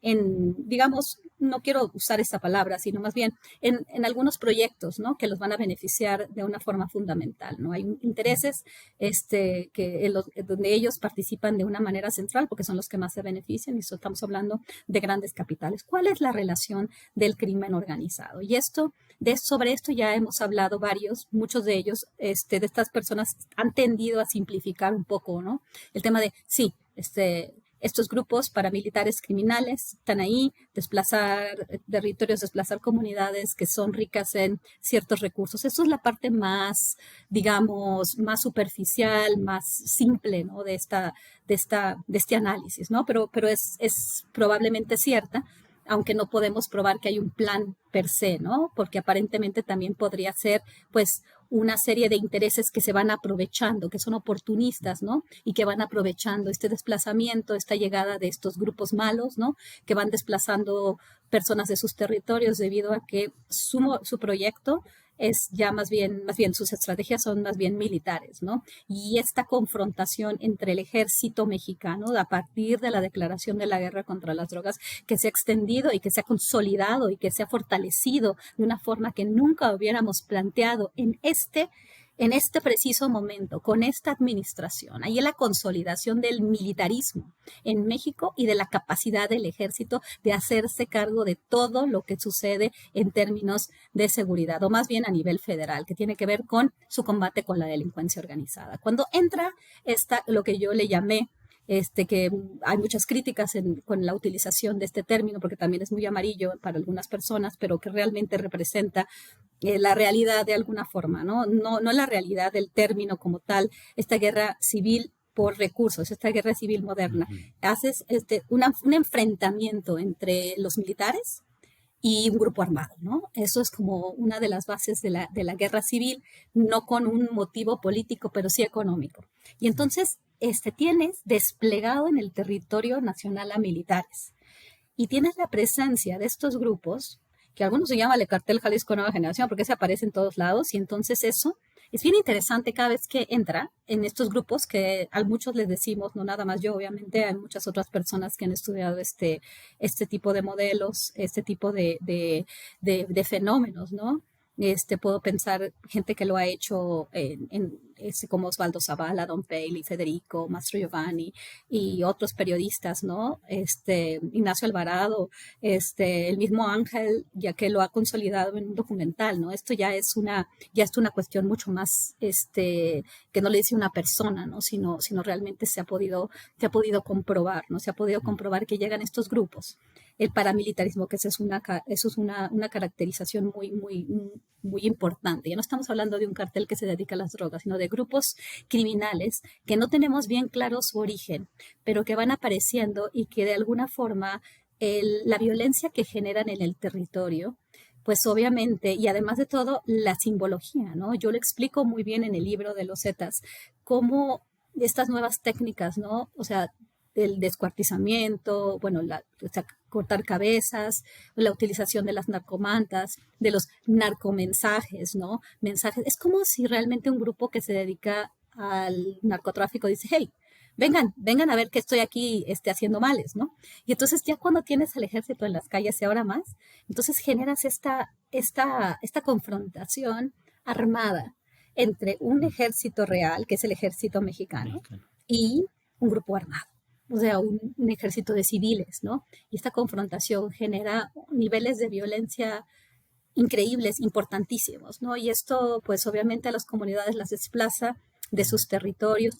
digamos, no quiero usar esta palabra, sino más bien en algunos proyectos, ¿no? Que los van a beneficiar de una forma fundamental, ¿no? Hay intereses donde ellos participan de una manera central porque son los que más se benefician y estamos hablando de grandes capitales. ¿Cuál es la relación del crimen organizado? Y sobre esto ya hemos hablado muchos de ellos, de estas personas han tendido a simplificar un poco, ¿no? El tema de, sí, estos grupos paramilitares criminales están ahí, desplazar territorios, desplazar comunidades que son ricas en ciertos recursos. Eso es la parte más, digamos, más superficial, más simple, ¿no? de este análisis, ¿no? Pero es probablemente cierta, aunque no podemos probar que hay un plan per se, ¿no? Porque aparentemente también podría ser, pues, una serie de intereses que se van aprovechando, que son oportunistas, ¿no? Y que van aprovechando este desplazamiento, esta llegada de estos grupos malos, ¿no? Que van desplazando personas de sus territorios debido a que su proyecto es ya más bien sus estrategias son más bien militares, ¿no? Y esta confrontación entre el ejército mexicano a partir de la declaración de la guerra contra las drogas que se ha extendido y que se ha consolidado y que se ha fortalecido de una forma que nunca hubiéramos planteado en este preciso momento, con esta administración. Ahí es la consolidación del militarismo en México y de la capacidad del ejército de hacerse cargo de todo lo que sucede en términos de seguridad, o más bien a nivel federal, que tiene que ver con su combate con la delincuencia organizada. Cuando entra lo que yo le llamé que hay muchas críticas con la utilización de este término, porque también es muy amarillo para algunas personas, pero que realmente representa la realidad de alguna forma, ¿no? No la realidad del término como tal, esta guerra civil por recursos, esta guerra civil moderna. Haces un enfrentamiento entre los militares y un grupo armado, ¿no? Eso es como una de las bases de la guerra civil, no con un motivo político, pero sí económico. Y entonces tienes desplegado en el territorio nacional a militares y tienes la presencia de estos grupos, que algunos se llaman el Cartel Jalisco Nueva Generación, porque se aparece en todos lados, y entonces eso es bien interesante cada vez que entra en estos grupos que a muchos les decimos, no nada más yo, obviamente hay muchas otras personas que han estudiado este tipo de modelos, este tipo de fenómenos, ¿no? Puedo pensar gente que lo ha hecho como Osvaldo Zavala, Don Paley, Federico, Mastro Giovanni y otros periodistas, ¿no? Ignacio Alvarado, el mismo Ángel, ya que lo ha consolidado en un documental, ¿no? Esto ya es una cuestión mucho más, que no le dice una persona, ¿no? Sino realmente se ha podido comprobar, ¿no? Se ha podido comprobar que llegan estos grupos. El paramilitarismo, que eso es una caracterización muy, muy, muy importante. Ya no estamos hablando de un cartel que se dedica a las drogas, sino de grupos criminales que no tenemos bien claro su origen, pero que van apareciendo y que de alguna forma la violencia que generan en el territorio, pues obviamente, y además de todo, la simbología, ¿no? Yo lo explico muy bien en el libro de los Zetas, cómo estas nuevas técnicas, ¿no? O sea, el descuartizamiento, bueno, cortar cabezas, la utilización de las narcomantas, de los narcomensajes, ¿no? Mensajes. Es como si realmente un grupo que se dedica al narcotráfico dice, hey, vengan a ver que estoy aquí haciendo males, ¿no? Y entonces ya cuando tienes al ejército en las calles y ahora más, entonces generas esta confrontación armada entre un ejército real, que es el ejército mexicano, y un grupo armado. O sea, un ejército de civiles, ¿no? Y esta confrontación genera niveles de violencia increíbles, importantísimos, ¿no? Y esto, pues obviamente a las comunidades las desplaza de sus territorios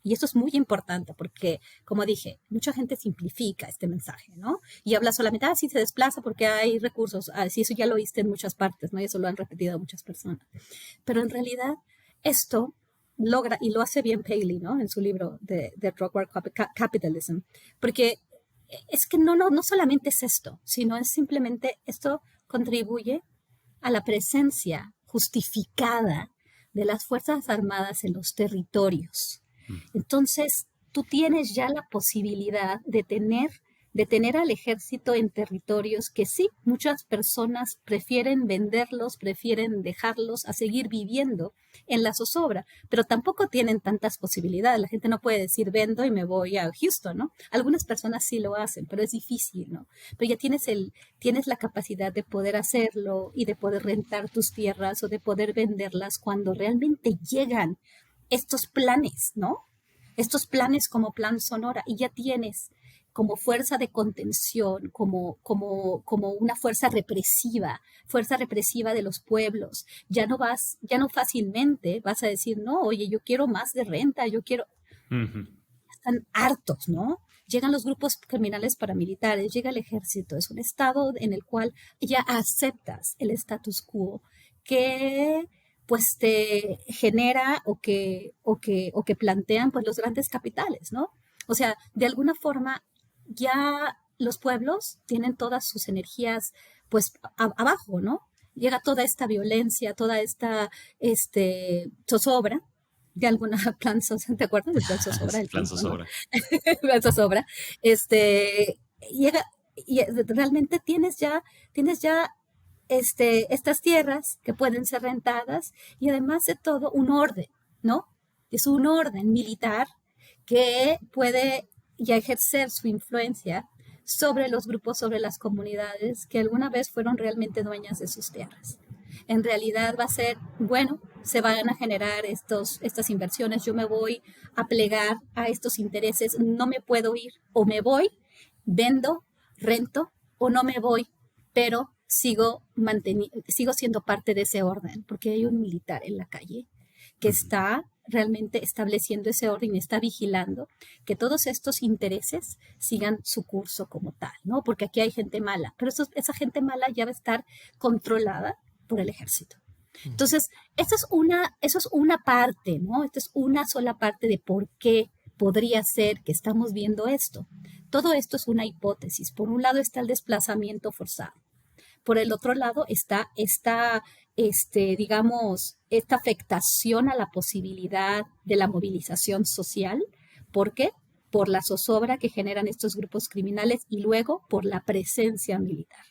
y esto es muy importante porque, como dije, mucha gente simplifica este mensaje, ¿no? Y habla solamente, sí se desplaza porque hay recursos, sí, eso ya lo oíste en muchas partes, ¿no? Y eso lo han repetido muchas personas. Pero en realidad, esto logra, y lo hace bien Paley, ¿no? En su libro de Drug War Capitalism, porque es que no solamente es esto, sino es simplemente esto contribuye a la presencia justificada de las Fuerzas Armadas en los territorios. Entonces, tú tienes ya la posibilidad de tener al ejército en territorios que sí, muchas personas prefieren venderlos, prefieren dejarlos a seguir viviendo en la zozobra, pero tampoco tienen tantas posibilidades. La gente no puede decir vendo y me voy a Houston, ¿no? Algunas personas sí lo hacen, pero es difícil, ¿no? Pero ya tienes la capacidad de poder hacerlo y de poder rentar tus tierras o de poder venderlas cuando realmente llegan estos planes, ¿no? Estos planes como Plan Sonora, y ya tienes como fuerza de contención, como una fuerza represiva de los pueblos. Ya no fácilmente vas a decir, no, oye, yo quiero más de renta, yo quiero... Están hartos, ¿no? Llegan los grupos criminales paramilitares, llega el ejército, es un estado en el cual ya aceptas el status quo que pues te genera o que plantean pues los grandes capitales, ¿no? O sea, de alguna forma ya los pueblos tienen todas sus energías pues abajo, ¿no? Llega toda esta violencia, toda esta zozobra de alguna plan zozobra, ¿te acuerdas del plan zozobra? El plan zozobra. ¿no? Plan zozobra. Llega y realmente tienes ya estas tierras que pueden ser rentadas y además de todo un orden, ¿no? Es un orden militar que puede ya ejercer su influencia sobre los grupos, sobre las comunidades que alguna vez fueron realmente dueñas de sus tierras. En realidad va a ser, bueno, se van a generar estas inversiones, yo me voy a plegar a estos intereses, no me puedo ir, o me voy, vendo, rento, o no me voy, pero sigo siendo parte de ese orden, porque hay un militar en la calle que está realmente estableciendo ese orden y está vigilando que todos estos intereses sigan su curso como tal, ¿no? Porque aquí hay gente mala, pero esa gente mala ya va a estar controlada por el ejército. Entonces, eso es una parte, ¿no? Esta es una sola parte de por qué podría ser que estamos viendo esto. Todo esto es una hipótesis. Por un lado está el desplazamiento forzado. Por el otro lado está esta afectación a la posibilidad de la movilización social. ¿Por qué? Por la zozobra que generan estos grupos criminales y luego por la presencia militar.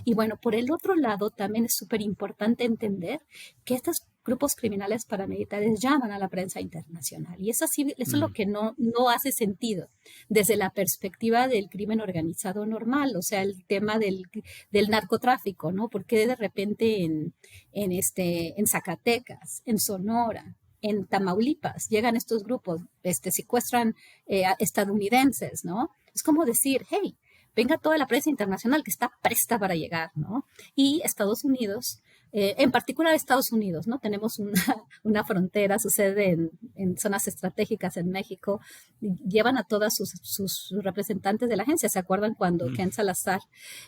Y bueno, por el otro lado también es súper importante entender que grupos criminales paramilitares llaman a la prensa internacional. Y eso, sí, eso es lo que no hace sentido desde la perspectiva del crimen organizado normal, o sea, el tema del narcotráfico, ¿no? Porque de repente en Zacatecas, en Sonora, en Tamaulipas, llegan estos grupos, secuestran a estadounidenses, ¿no? Es como decir, hey, venga toda la prensa internacional que está presta para llegar, ¿no? Y Estados Unidos, en particular Estados Unidos, ¿no? Tenemos una frontera, sucede en zonas estratégicas en México, llevan a todas sus representantes de la agencia. ¿Se acuerdan cuando Ken Salazar,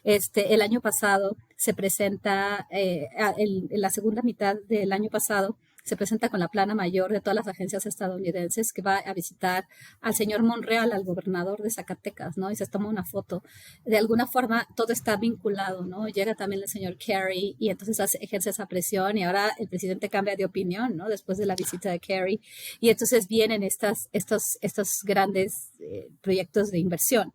el año pasado, se presenta, en la segunda mitad del año pasado, se presenta con la plana mayor de todas las agencias estadounidenses, que va a visitar al señor Monreal, al gobernador de Zacatecas, ¿no? Y se toma una foto. De alguna forma, todo está vinculado, ¿no? Llega también el señor Kerry y entonces ejerce esa presión, y ahora el presidente cambia de opinión, ¿no? Después de la visita de Kerry. Y entonces vienen estos grandes proyectos de inversión.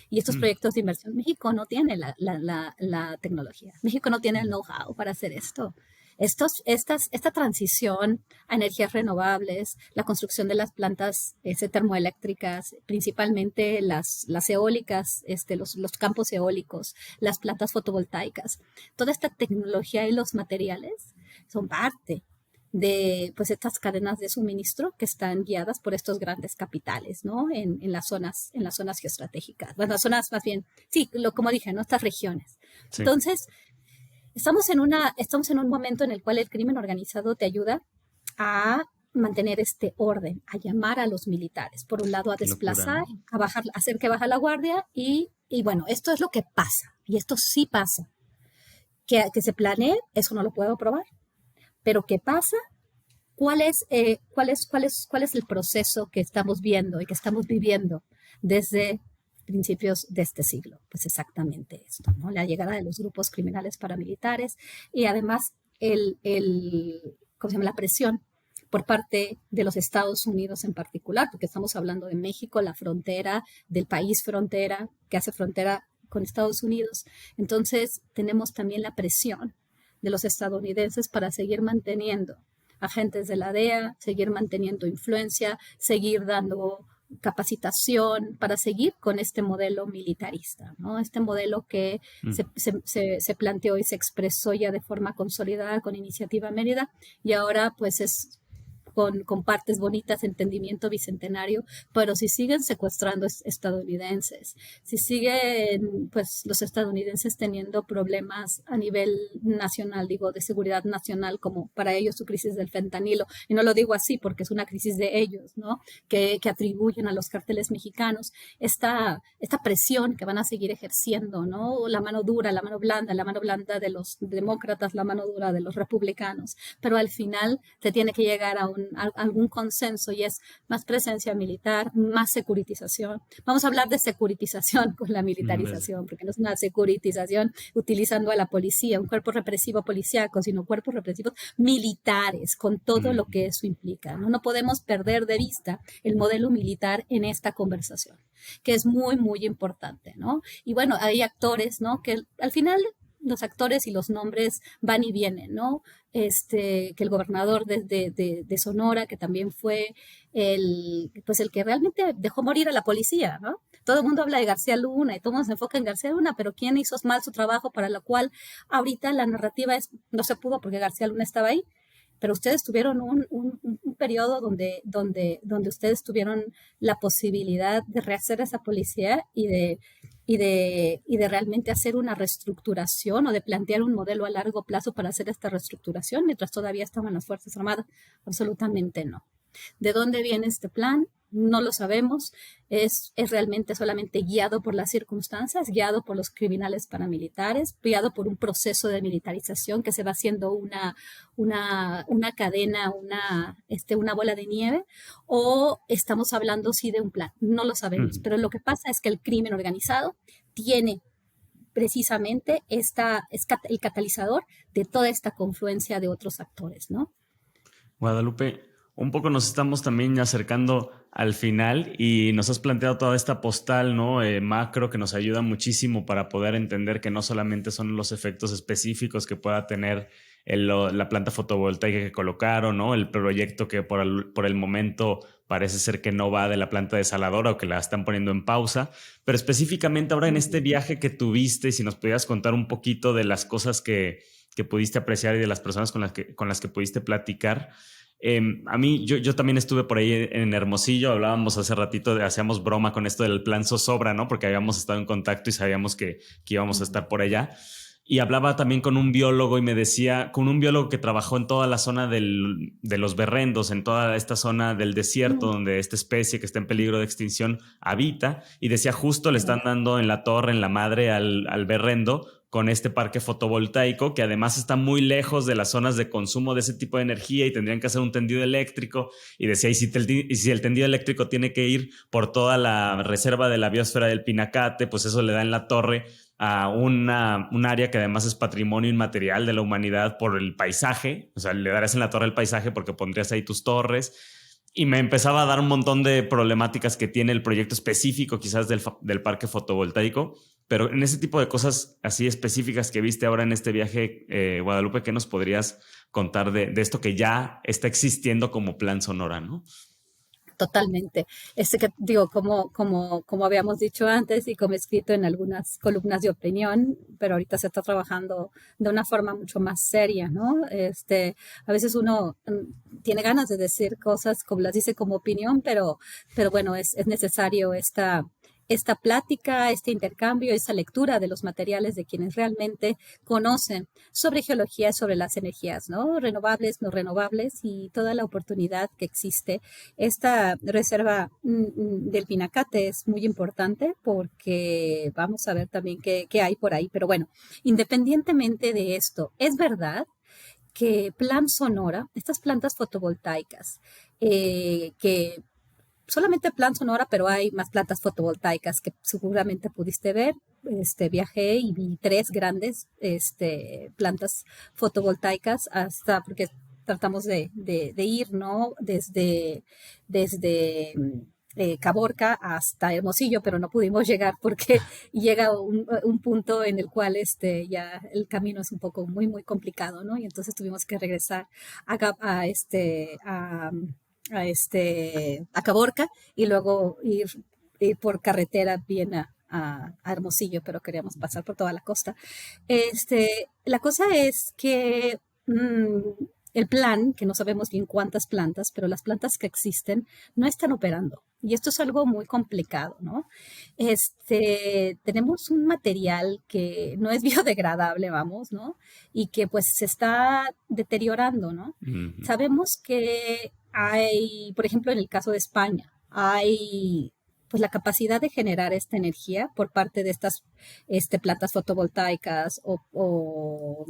Y estos proyectos de inversión, México no tiene la tecnología. México no tiene el know-how para hacer esto. Esta transición a energías renovables, la construcción de las plantas termoeléctricas, principalmente las eólicas, los campos eólicos, las plantas fotovoltaicas, toda esta tecnología y los materiales son parte de pues estas cadenas de suministro que están guiadas por estos grandes capitales, ¿no? En las zonas geoestratégicas. Bueno, las zonas más bien, sí, como dije, ¿no? Estas regiones. Sí. Entonces, estamos en un momento en el cual el crimen organizado te ayuda a mantener este orden, a llamar a los militares, por un lado a desplazar, a bajar, a hacer que baje la guardia y bueno, esto es lo que pasa, y esto sí pasa. Que se planee, eso no lo puedo probar, pero ¿qué pasa? ¿Cuál es el proceso que estamos viendo y que estamos viviendo desde principios de este siglo? Pues exactamente esto, ¿no? La llegada de los grupos criminales paramilitares y además la presión por parte de los Estados Unidos en particular, porque estamos hablando de México, la frontera, del país frontera, que hace frontera con Estados Unidos. Entonces tenemos también la presión de los estadounidenses para seguir manteniendo agentes de la DEA, seguir manteniendo influencia, seguir dando capacitación, para seguir con este modelo militarista, ¿no? Este modelo que se planteó y se expresó ya de forma consolidada con Iniciativa Mérida, y ahora pues es con partes bonitas, entendimiento bicentenario, pero si siguen secuestrando estadounidenses, si siguen pues los estadounidenses teniendo problemas a nivel nacional, digo, de seguridad nacional, como para ellos su crisis del fentanilo, y no lo digo así porque es una crisis de ellos, ¿no? Que atribuyen a los cárteles mexicanos, esta presión que van a seguir ejerciendo, ¿no? La mano dura, la mano blanda de los demócratas, la mano dura de los republicanos, pero al final se tiene que llegar a algún consenso, y es más presencia militar, más securitización. Vamos a hablar de securitización con la militarización, porque no es una securitización utilizando a la policía, un cuerpo represivo policíaco, sino cuerpos represivos militares, con todo lo que eso implica, ¿no? No podemos perder de vista el modelo militar en esta conversación, que es muy, muy importante, ¿no? Y bueno, hay actores, ¿no? Que al final los actores y los nombres van y vienen, ¿no? Que el gobernador de Sonora, que también fue el que realmente dejó morir a la policía, ¿no? Todo el mundo habla de García Luna y todo el mundo se enfoca en García Luna, pero ¿quién hizo mal su trabajo para lo cual ahorita la narrativa no se pudo porque García Luna estaba ahí? Pero ustedes tuvieron un periodo donde ustedes tuvieron la posibilidad de rehacer esa policía y de realmente hacer una reestructuración o de plantear un modelo a largo plazo para hacer esta reestructuración mientras todavía estaban las Fuerzas Armadas. Absolutamente no. ¿De dónde viene este plan? No lo sabemos. Es realmente solamente guiado por las circunstancias, guiado por los criminales paramilitares, guiado por un proceso de militarización que se va haciendo una cadena, una bola de nieve, o estamos hablando sí de un plan. No lo sabemos, pero lo que pasa es que el crimen organizado tiene precisamente el catalizador de toda esta confluencia de otros actores, ¿no? Guadalupe, un poco nos estamos también acercando al final y nos has planteado toda esta postal, ¿no? Macro, que nos ayuda muchísimo para poder entender que no solamente son los efectos específicos que pueda tener la planta fotovoltaica que colocaron, ¿no? El proyecto que por el momento parece ser que no va de la planta desaladora o que la están poniendo en pausa. Pero específicamente ahora en este viaje que tuviste, si nos pudieras contar un poquito de las cosas que pudiste apreciar y de las personas con las que pudiste platicar. A mí, yo también estuve por ahí en Hermosillo, hablábamos hace ratito, hacíamos broma con esto del plan Zozobra, ¿no? Porque habíamos estado en contacto y sabíamos que íbamos a estar por allá. Y hablaba también con un biólogo y me decía, con un biólogo que trabajó en toda la zona de los berrendos, en toda esta zona del desierto donde esta especie que está en peligro de extinción habita, y decía justo le están dando en la torre, en la madre al berrendo con este parque fotovoltaico que además está muy lejos de las zonas de consumo de ese tipo de energía y tendrían que hacer un tendido eléctrico. Y decía, y si el tendido eléctrico tiene que ir por toda la reserva de la biosfera del Pinacate, pues eso le da en la torre a un área que además es patrimonio inmaterial de la humanidad por el paisaje. O sea, le darás en la torre el paisaje porque pondrías ahí tus torres. Y me empezaba a dar un montón de problemáticas que tiene el proyecto específico quizás del parque fotovoltaico. Pero en ese tipo de cosas así específicas que viste ahora en este viaje, Guadalupe, ¿qué nos podrías contar de esto que ya está existiendo como plan Sonora, ¿no? Totalmente. Que digo, como habíamos dicho antes y como he escrito en algunas columnas de opinión, pero ahorita se está trabajando de una forma mucho más seria, ¿no? A veces uno tiene ganas de decir cosas como las dice como opinión, pero bueno, es necesario esta plática, este intercambio, esa lectura de los materiales de quienes realmente conocen sobre geología, sobre las energías, ¿no? Renovables, no renovables y toda la oportunidad que existe. Esta reserva del Pinacate es muy importante porque vamos a ver también qué hay por ahí. Pero bueno, independientemente de esto, es verdad que Plan Sonora, estas plantas fotovoltaicas, que solamente Plan Sonora, pero hay más plantas fotovoltaicas que seguramente pudiste ver. Viajé y vi 3 grandes plantas fotovoltaicas hasta, porque tratamos de ir, ¿no? Desde Caborca hasta Hermosillo, pero no pudimos llegar porque llega un punto en el cual ya el camino es un poco muy complicado, ¿no? Y entonces tuvimos que regresar a Caborca y luego ir por carretera bien a Hermosillo, pero queríamos pasar por toda la costa. La cosa es que el plan, que no sabemos bien cuántas plantas, pero las plantas que existen no están operando. Y esto es algo muy complicado, ¿no? Tenemos un material que no es biodegradable, vamos, ¿no? Y que pues se está deteriorando, ¿no? Uh-huh. Sabemos que hay, por ejemplo, en el caso de España, hay pues la capacidad de generar esta energía por parte de estas plantas fotovoltaicas o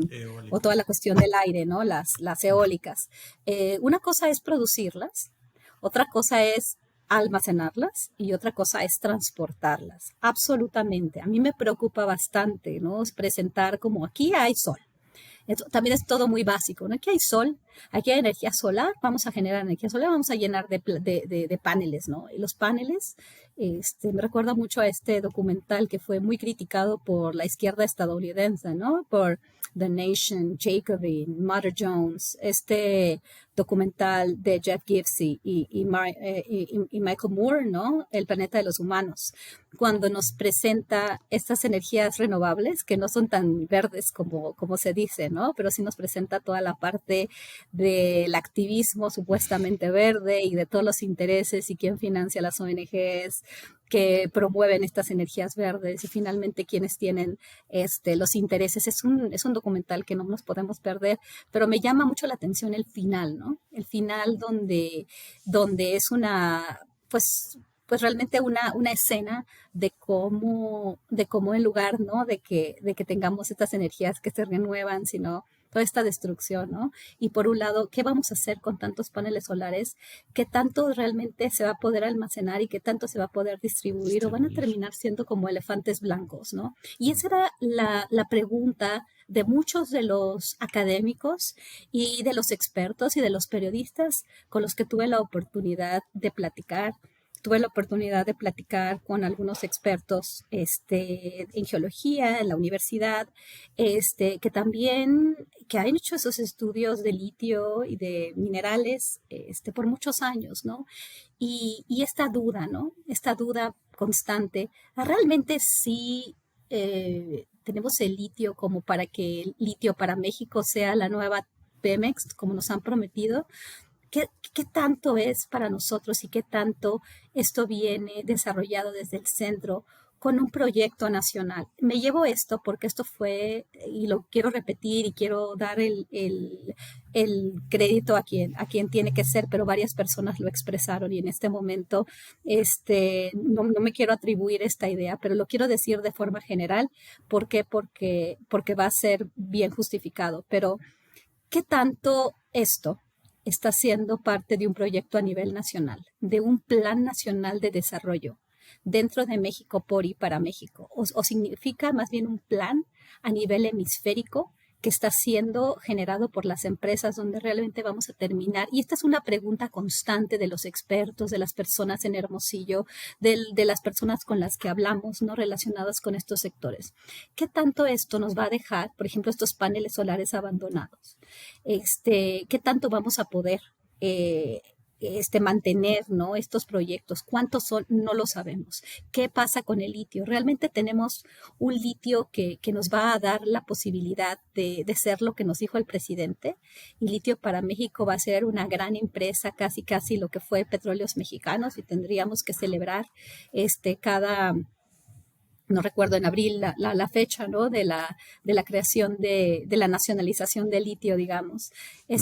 toda la cuestión del aire, ¿no? Las eólicas. Una cosa es producirlas, otra cosa es almacenarlas y otra cosa es transportarlas. Absolutamente. A mí me preocupa bastante, ¿no? Es presentar como aquí hay sol. También es todo muy básico, ¿no? Aquí hay sol, aquí hay energía solar, vamos a generar energía solar, vamos a llenar de paneles, ¿no? Y los paneles, me recuerda mucho a este documental que fue muy criticado por la izquierda estadounidense, ¿no? Por The Nation, Jacobin, Mother Jones, documental de Jeff Gibbs y Michael Moore, ¿no? El planeta de los humanos, cuando nos presenta estas energías renovables que no son tan verdes como se dice, ¿no? Pero sí nos presenta toda la parte del activismo supuestamente verde y de todos los intereses y quién financia las ONGs que promueven estas energías verdes y finalmente quienes tienen los intereses. Es un documental que no nos podemos perder, pero me llama mucho la atención el final, ¿no? El final donde es pues realmente una escena de cómo en lugar, ¿no? de que tengamos estas energías que se renuevan, sino toda esta destrucción, ¿no? Y por un lado, ¿qué vamos a hacer con tantos paneles solares? ¿Qué tanto realmente se va a poder almacenar y qué tanto se va a poder distribuir? ¿O van a terminar siendo como elefantes blancos, ¿no? Y esa era la pregunta de muchos de los académicos y de los expertos y de los periodistas con los que tuve la oportunidad de platicar tuve la oportunidad de platicar con algunos expertos en geología en la universidad, que han hecho esos estudios de litio y de minerales por muchos años, ¿no? Y esta duda, ¿no? Esta duda constante, ¿realmente sí tenemos el litio como para que el litio para México sea la nueva Pemex, como nos han prometido? ¿Qué tanto es para nosotros y qué tanto esto viene desarrollado desde el centro con un proyecto nacional? Me llevo esto porque esto fue, y lo quiero repetir y quiero dar el crédito a quien tiene que ser, pero varias personas lo expresaron y en este momento no me quiero atribuir esta idea, pero lo quiero decir de forma general. ¿Por qué? Porque va a ser bien justificado. Pero, ¿qué tanto esto está siendo parte de un proyecto a nivel nacional, de un plan nacional de desarrollo dentro de México por y para México? ¿O significa más bien un plan a nivel hemisférico que está siendo generado por las empresas donde realmente vamos a terminar? Y esta es una pregunta constante de los expertos, de las personas en Hermosillo, de las personas con las que hablamos, ¿no? Relacionadas con estos sectores. ¿Qué tanto esto nos va a dejar, por ejemplo, estos paneles solares abandonados? ¿Qué tanto vamos a poder mantener, ¿no? Estos proyectos? ¿Cuántos son? No lo sabemos. ¿Qué pasa con el litio? ¿Realmente tenemos un litio que nos va a dar la posibilidad de ser lo que nos dijo el presidente? Y Litio para México va a ser una gran empresa, casi lo que fue Petróleos Mexicanos, y tendríamos que celebrar no recuerdo en abril la fecha, ¿no? de la creación de la nacionalización del litio, digamos.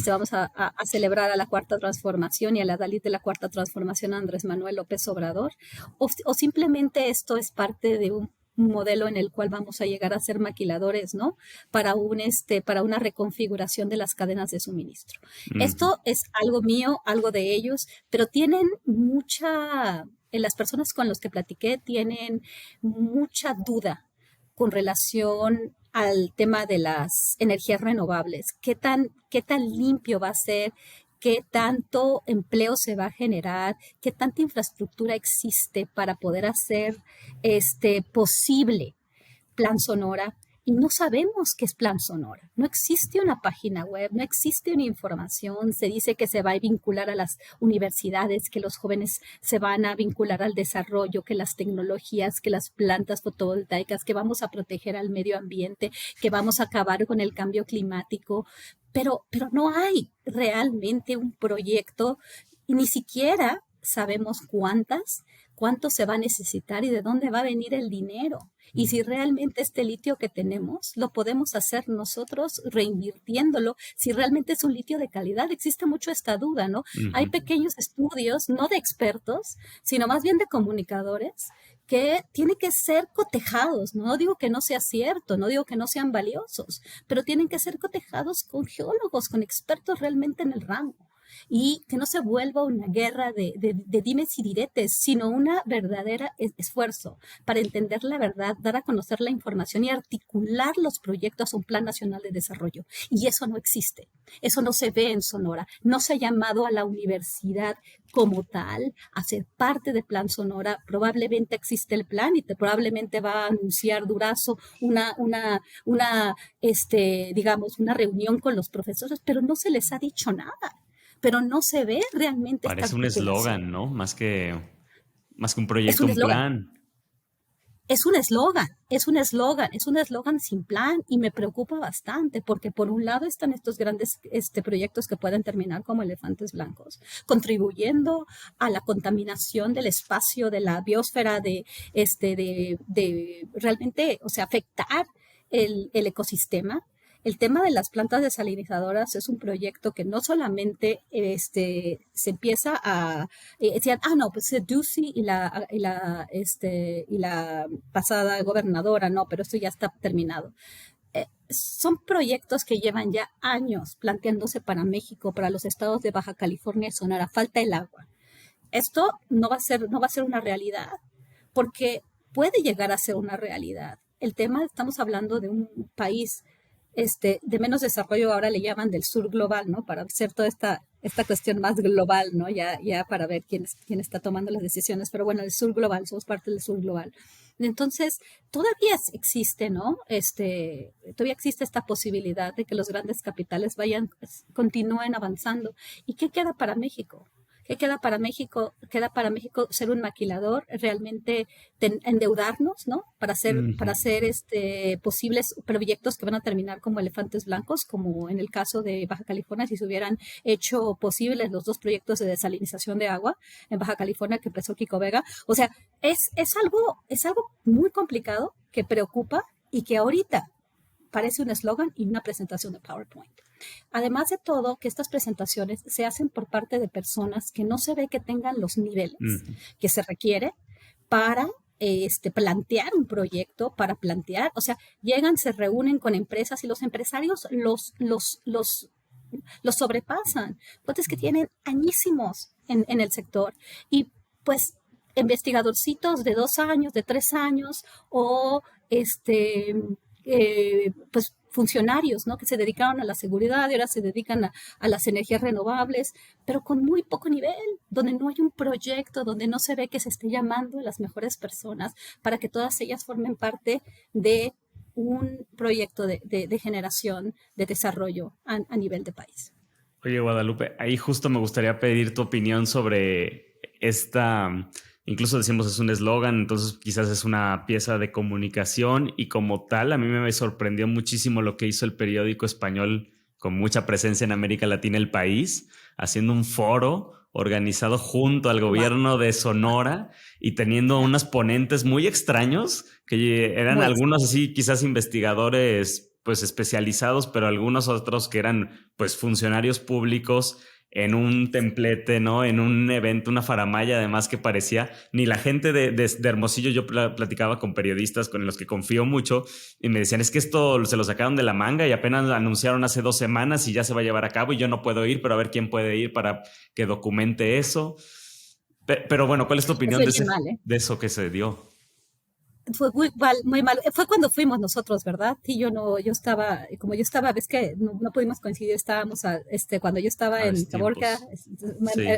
Vamos a celebrar a la Cuarta Transformación y a la Dalit de la Cuarta Transformación, Andrés Manuel López Obrador, o simplemente esto es parte de un modelo en el cual vamos a llegar a ser maquiladores, ¿no? Para una reconfiguración de las cadenas de suministro. Esto es algo mío, algo de ellos, pero tienen las personas con las que platiqué tienen mucha duda con relación al tema de las energías renovables. ¿Qué tan limpio va a ser? ¿Qué tanto empleo se va a generar? ¿Qué tanta infraestructura existe para poder hacer posible Plan Sonora? Y no sabemos qué es Plan Sonora. No existe una página web, no existe una información. Se dice que se va a vincular a las universidades, que los jóvenes se van a vincular al desarrollo, que las tecnologías, que las plantas fotovoltaicas, que vamos a proteger al medio ambiente, que vamos a acabar con el cambio climático. Pero no hay realmente un proyecto, y ni siquiera sabemos cuánto se va a necesitar y de dónde va a venir el dinero. Y si realmente este litio que tenemos lo podemos hacer nosotros reinvirtiéndolo, si realmente es un litio de calidad. Existe mucho esta duda, ¿no? Hay pequeños estudios, no de expertos, sino más bien de comunicadores, que tienen que ser cotejados. No digo que no sea cierto, no digo que no sean valiosos, pero tienen que ser cotejados con geólogos, con expertos realmente en el ramo. Y que no se vuelva una guerra de dimes y diretes, sino una verdadera esfuerzo para entender la verdad, dar a conocer la información y articular los proyectos a un plan nacional de desarrollo. Y eso no existe, eso no se ve en Sonora. No se ha llamado a la universidad como tal a ser parte del Plan Sonora. Probablemente existe el plan y probablemente va a anunciar Durazo digamos, una reunión con los profesores, pero no se les ha dicho nada. Pero no se ve realmente. Parece un eslogan, ¿no? Más que un proyecto, un plan. Es un eslogan sin plan, y me preocupa bastante porque por un lado están estos grandes proyectos que pueden terminar como elefantes blancos, contribuyendo a la contaminación del espacio, de la biosfera, de realmente, o sea, afectar el ecosistema. El tema de las plantas desalinizadoras es un proyecto que no solamente se empieza a decían, no, pues Ducey y la pasada gobernadora, no, pero esto ya está terminado. Son proyectos que llevan ya años planteándose para México, para los estados de Baja California y Sonora. Falta el agua. Esto no va a ser una realidad, porque puede llegar a ser una realidad. El tema, estamos hablando de un país de menos desarrollo ahora le llaman del sur global, ¿no? Para hacer toda esta cuestión más global, ¿no? Ya para ver quién está tomando las decisiones. Pero bueno, el sur global, somos parte del sur global. Entonces, todavía existe, ¿no? Todavía existe esta posibilidad de que los grandes capitales continúen avanzando. ¿Y qué queda para México? ¿Qué queda para México? Queda para México ser un maquilador, realmente endeudarnos, ¿no? Para hacer posibles proyectos que van a terminar como elefantes blancos, como en el caso de Baja California, si se hubieran hecho posibles los 2 proyectos de desalinización de agua en Baja California que empezó Kiko Vega. O sea, es algo muy complicado que preocupa y que ahorita parece un eslogan y una presentación de PowerPoint. Además de todo, que estas presentaciones se hacen por parte de personas que no se ve que tengan los niveles que se requiere para plantear un proyecto, o sea, llegan, se reúnen con empresas y los empresarios los sobrepasan. Pues es que tienen añísimos en el sector y pues investigadorcitos de 2 años, de 3 años o pues funcionarios, ¿no? Que se dedicaron a la seguridad y ahora se dedican a las energías renovables, pero con muy poco nivel, donde no hay un proyecto, donde no se ve que se esté llamando a las mejores personas para que todas ellas formen parte de un proyecto de generación, de desarrollo a nivel de país. Oye, Guadalupe, ahí justo me gustaría pedir tu opinión sobre incluso decimos es un eslogan, entonces quizás es una pieza de comunicación y como tal a mí me sorprendió muchísimo lo que hizo el periódico español con mucha presencia en América Latina, El País, haciendo un foro organizado junto al gobierno de Sonora y teniendo unos ponentes muy extraños que eran algunos así quizás investigadores pues especializados, pero algunos otros que eran pues funcionarios públicos en un templete, ¿no? En un evento, una faramalla, además que parecía, ni la gente de Hermosillo, yo platicaba con periodistas con los que confío mucho y me decían, es que esto se lo sacaron de la manga y apenas lo anunciaron hace 2 semanas y ya se va a llevar a cabo y yo no puedo ir, pero a ver quién puede ir para que documente eso. Pero bueno, ¿cuál es tu opinión de eso que se dio? Fue muy mal. Fue cuando fuimos nosotros, ¿verdad? Sí, yo estaba, ves que no pudimos coincidir, estábamos cuando yo estaba en Caborca,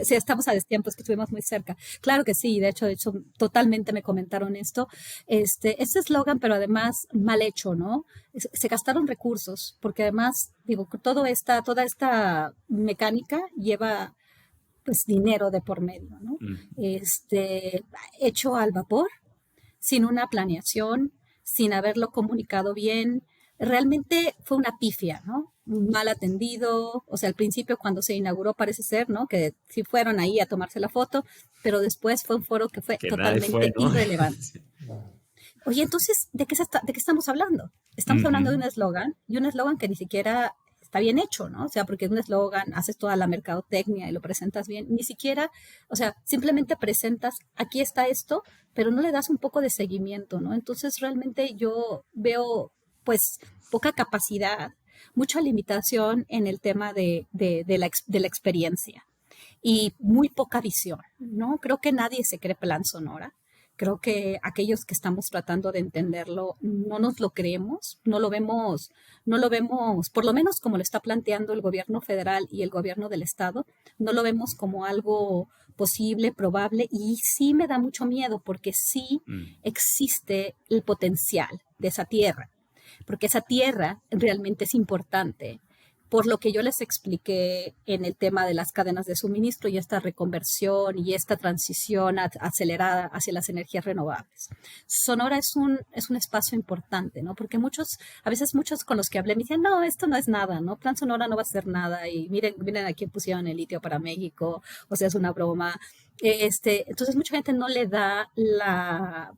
sí, estamos a destiempos, que estuvimos muy cerca. Claro que sí, de hecho, totalmente me comentaron esto. Este eslogan, pero además mal hecho, ¿no? Se gastaron recursos, porque además, digo, toda esta mecánica lleva pues dinero de por medio, ¿no? Hecho al vapor, sin una planeación, sin haberlo comunicado bien. Realmente fue una pifia, ¿no? Mal atendido, o sea, al principio cuando se inauguró parece ser, ¿no? Que sí fueron ahí a tomarse la foto, pero después fue un foro que fue totalmente irrelevante. Sí. Oye, entonces, ¿de qué estamos hablando? Estamos hablando de un eslogan, y un eslogan que ni siquiera está bien hecho, ¿no? O sea, porque un eslogan, haces toda la mercadotecnia y lo presentas bien, ni siquiera, o sea, simplemente presentas, aquí está esto, pero no le das un poco de seguimiento, ¿no? Entonces, realmente yo veo, pues, poca capacidad, mucha limitación en el tema de la experiencia y muy poca visión, ¿no? Creo que nadie se cree Plan Sonora. Creo que aquellos que estamos tratando de entenderlo no nos lo creemos, no lo vemos, por lo menos como lo está planteando el gobierno federal y el gobierno del estado, no lo vemos como algo posible, probable, y sí me da mucho miedo porque sí existe el potencial de esa tierra, porque esa tierra realmente es importante. Por lo que yo les expliqué en el tema de las cadenas de suministro y esta reconversión y esta transición acelerada hacia las energías renovables. Sonora es un espacio importante, ¿no? Porque a veces muchos con los que hablé me dicen, no, esto no es nada, ¿no? Plan Sonora no va a ser nada y miren a quién pusieron el litio para México, o sea, es una broma. Entonces mucha gente no le da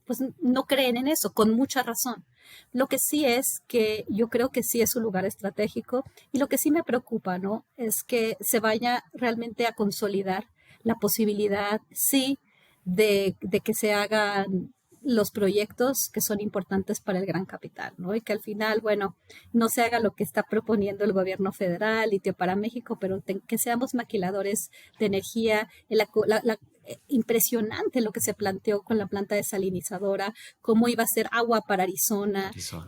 pues no creen en eso, con mucha razón. Lo que sí es que yo creo que sí es un lugar estratégico y lo que sí me preocupa, ¿no? Es que se vaya realmente a consolidar la posibilidad, sí, de que se hagan los proyectos que son importantes para el gran capital, ¿no? Y que al final, bueno, no se haga lo que está proponiendo el gobierno federal, litio para México, pero que seamos maquiladores de energía. impresionante lo que se planteó con la planta desalinizadora, cómo iba a ser agua para Arizona. Arizona.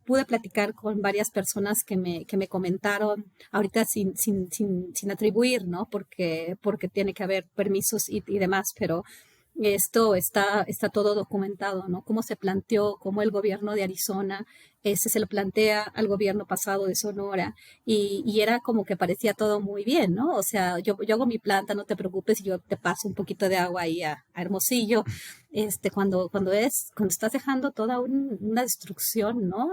Pude platicar con varias personas que me comentaron, ahorita sin atribuir, ¿no? Porque tiene que haber permisos y demás, pero esto está todo documentado, ¿no? Cómo se planteó, cómo el gobierno de Arizona se lo plantea al gobierno pasado de Sonora y era como que parecía todo muy bien, ¿no? O sea, yo hago mi planta, no te preocupes, yo te paso un poquito de agua ahí a Hermosillo. Cuando estás dejando toda una destrucción, ¿no?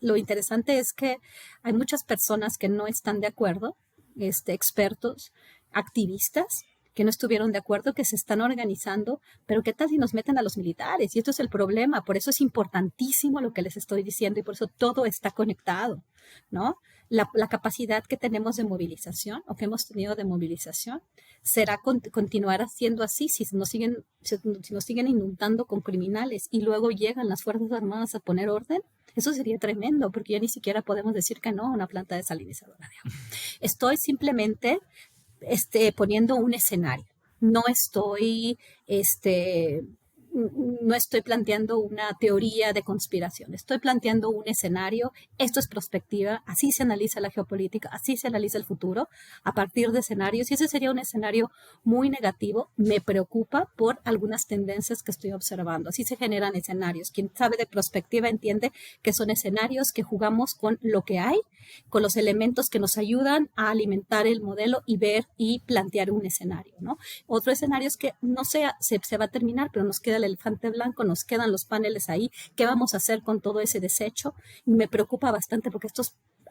Lo interesante es que hay muchas personas que no están de acuerdo, expertos, activistas, que no estuvieron de acuerdo, que se están organizando, pero ¿qué tal si nos meten a los militares? Y esto es el problema, por eso es importantísimo lo que les estoy diciendo y por eso todo está conectado, ¿no? La capacidad que tenemos de movilización o que hemos tenido de movilización continuará siendo así si nos siguen inundando con criminales y luego llegan las Fuerzas Armadas a poner orden. Eso sería tremendo, porque ya ni siquiera podemos decir que no a una planta desalinizadora de agua. Estoy simplemente poniendo un escenario. No estoy, no estoy planteando una teoría de conspiración, estoy planteando un escenario, esto es perspectiva, así se analiza la geopolítica, así se analiza el futuro, a partir de escenarios, y ese sería un escenario muy negativo, me preocupa por algunas tendencias que estoy observando, así se generan escenarios, quien sabe de perspectiva entiende que son escenarios que jugamos con lo que hay, con los elementos que nos ayudan a alimentar el modelo y ver y plantear un escenario, ¿no? Otro escenario es que no se va a terminar, pero nos queda el elefante blanco, nos quedan los paneles ahí, ¿qué vamos a hacer con todo ese desecho? Y me preocupa bastante porque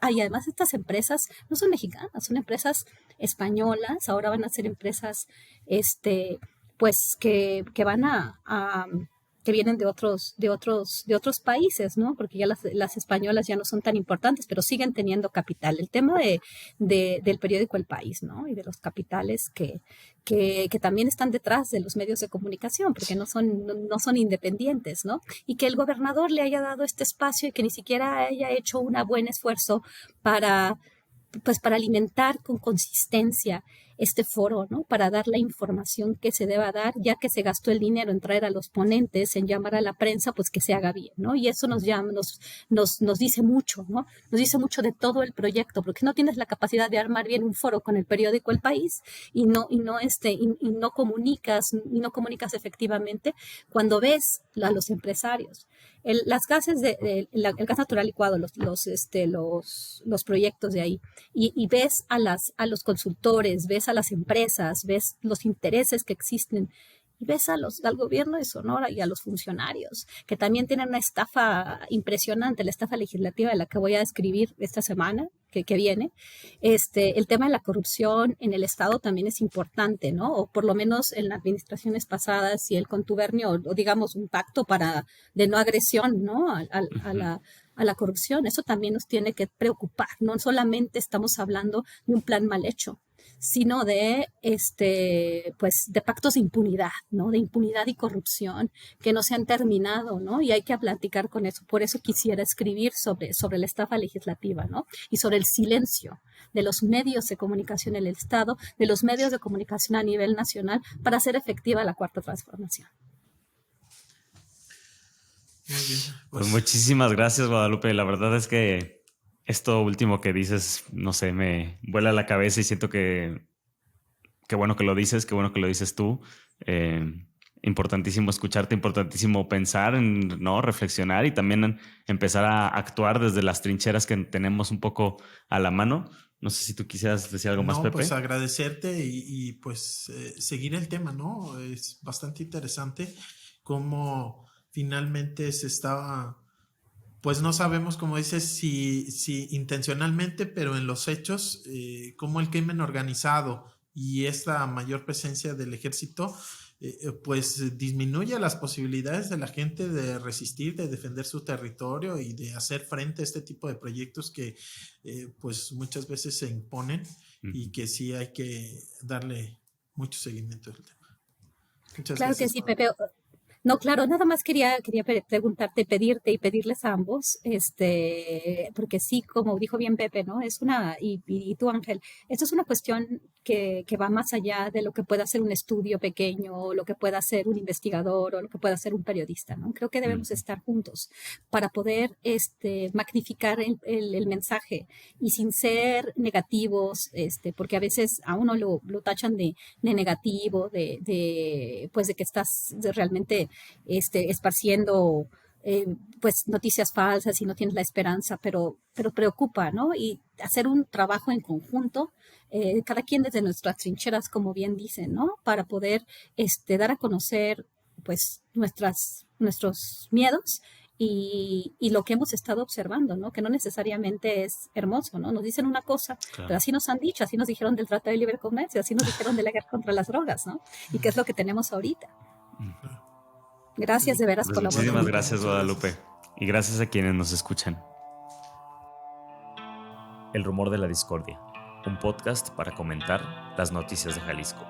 además estas empresas no son mexicanas, son empresas españolas, ahora van a ser empresas, pues que van que vienen de otros países, ¿no? Porque ya las españolas ya no son tan importantes, pero siguen teniendo capital. El tema del periódico El País, ¿no? Y de los capitales que también están detrás de los medios de comunicación, porque no son independientes, ¿no? Y que el gobernador le haya dado este espacio y que ni siquiera haya hecho un buen esfuerzo para alimentar con consistencia este foro, ¿no? Para dar la información que se deba dar, ya que se gastó el dinero en traer a los ponentes, en llamar a la prensa, pues que se haga bien, ¿no? Y eso nos dice mucho, ¿no? Nos dice mucho de todo el proyecto, porque no tienes la capacidad de armar bien un foro con el periódico El País y no comunicas efectivamente cuando ves a los empresarios. El gas natural licuado, los proyectos de ahí, y ves a los consultores, ves a las empresas, ves los intereses que existen, y ves al gobierno de Sonora y a los funcionarios, que también tienen una estafa impresionante, la estafa legislativa de la que voy a describir esta semana, que viene. El tema de la corrupción en el Estado también es importante, ¿no? O por lo menos en las administraciones pasadas y el contubernio, o digamos un pacto de no agresión, ¿no? A la corrupción. Eso también nos tiene que preocupar. No solamente estamos hablando de un plan mal hecho, sino de pactos de impunidad, ¿no? De impunidad y corrupción que no se han terminado, ¿no? Y hay que platicar con eso. Por eso quisiera escribir sobre la estafa legislativa, ¿no? Y sobre el silencio de los medios de comunicación en el Estado, de los medios de comunicación a nivel nacional, para hacer efectiva la cuarta transformación. Muy bien. Pues muchísimas gracias, Guadalupe. La verdad es que esto último que dices, no sé, me vuela la cabeza y siento que qué bueno que lo dices, qué bueno que lo dices tú. Importantísimo escucharte, importantísimo pensar, ¿no? Reflexionar y también empezar a actuar desde las trincheras que tenemos un poco a la mano. No sé si tú quisieras decir algo más, Pepe. Pues agradecerte y pues seguir el tema, ¿no? Es bastante interesante cómo finalmente se estaba, pues no sabemos, como dices, si intencionalmente, pero en los hechos, cómo el crimen organizado y esta mayor presencia del ejército, pues disminuye las posibilidades de la gente de resistir, de defender su territorio y de hacer frente a este tipo de proyectos que pues muchas veces se imponen y que sí hay que darle mucho seguimiento al tema. Muchas claro gracias. Que sí, Pepe. No, claro, nada más quería preguntarte, pedirte y pedirles a ambos, porque sí, como dijo bien Pepe, ¿no? Y tú, Ángel, esto es una cuestión que va más allá de lo que pueda hacer un estudio pequeño, o lo que pueda hacer un investigador, o lo que pueda hacer un periodista, ¿no? Creo que debemos estar juntos para poder magnificar el mensaje y sin ser negativos, porque a veces a uno lo tachan de negativo, pues de que estás realmente esparciendo pues noticias falsas y no tienes la esperanza, pero preocupa, ¿no? Y hacer un trabajo en conjunto, cada quien desde nuestras trincheras, como bien dicen, ¿no? Para poder dar a conocer pues nuestros miedos y lo que hemos estado observando, ¿no? Que no necesariamente es hermoso, ¿no? Nos dicen una cosa, pero así nos han dicho, así nos dijeron del Tratado de Libre Comercio, así nos dijeron de la guerra contra las drogas, ¿no? Y qué es lo que tenemos ahorita. Gracias de veras Pues por la muchísimas oportunidad. gracias, Guadalupe. Y gracias a quienes nos escuchan. El rumor de la discordia, un podcast para comentar las noticias de Jalisco.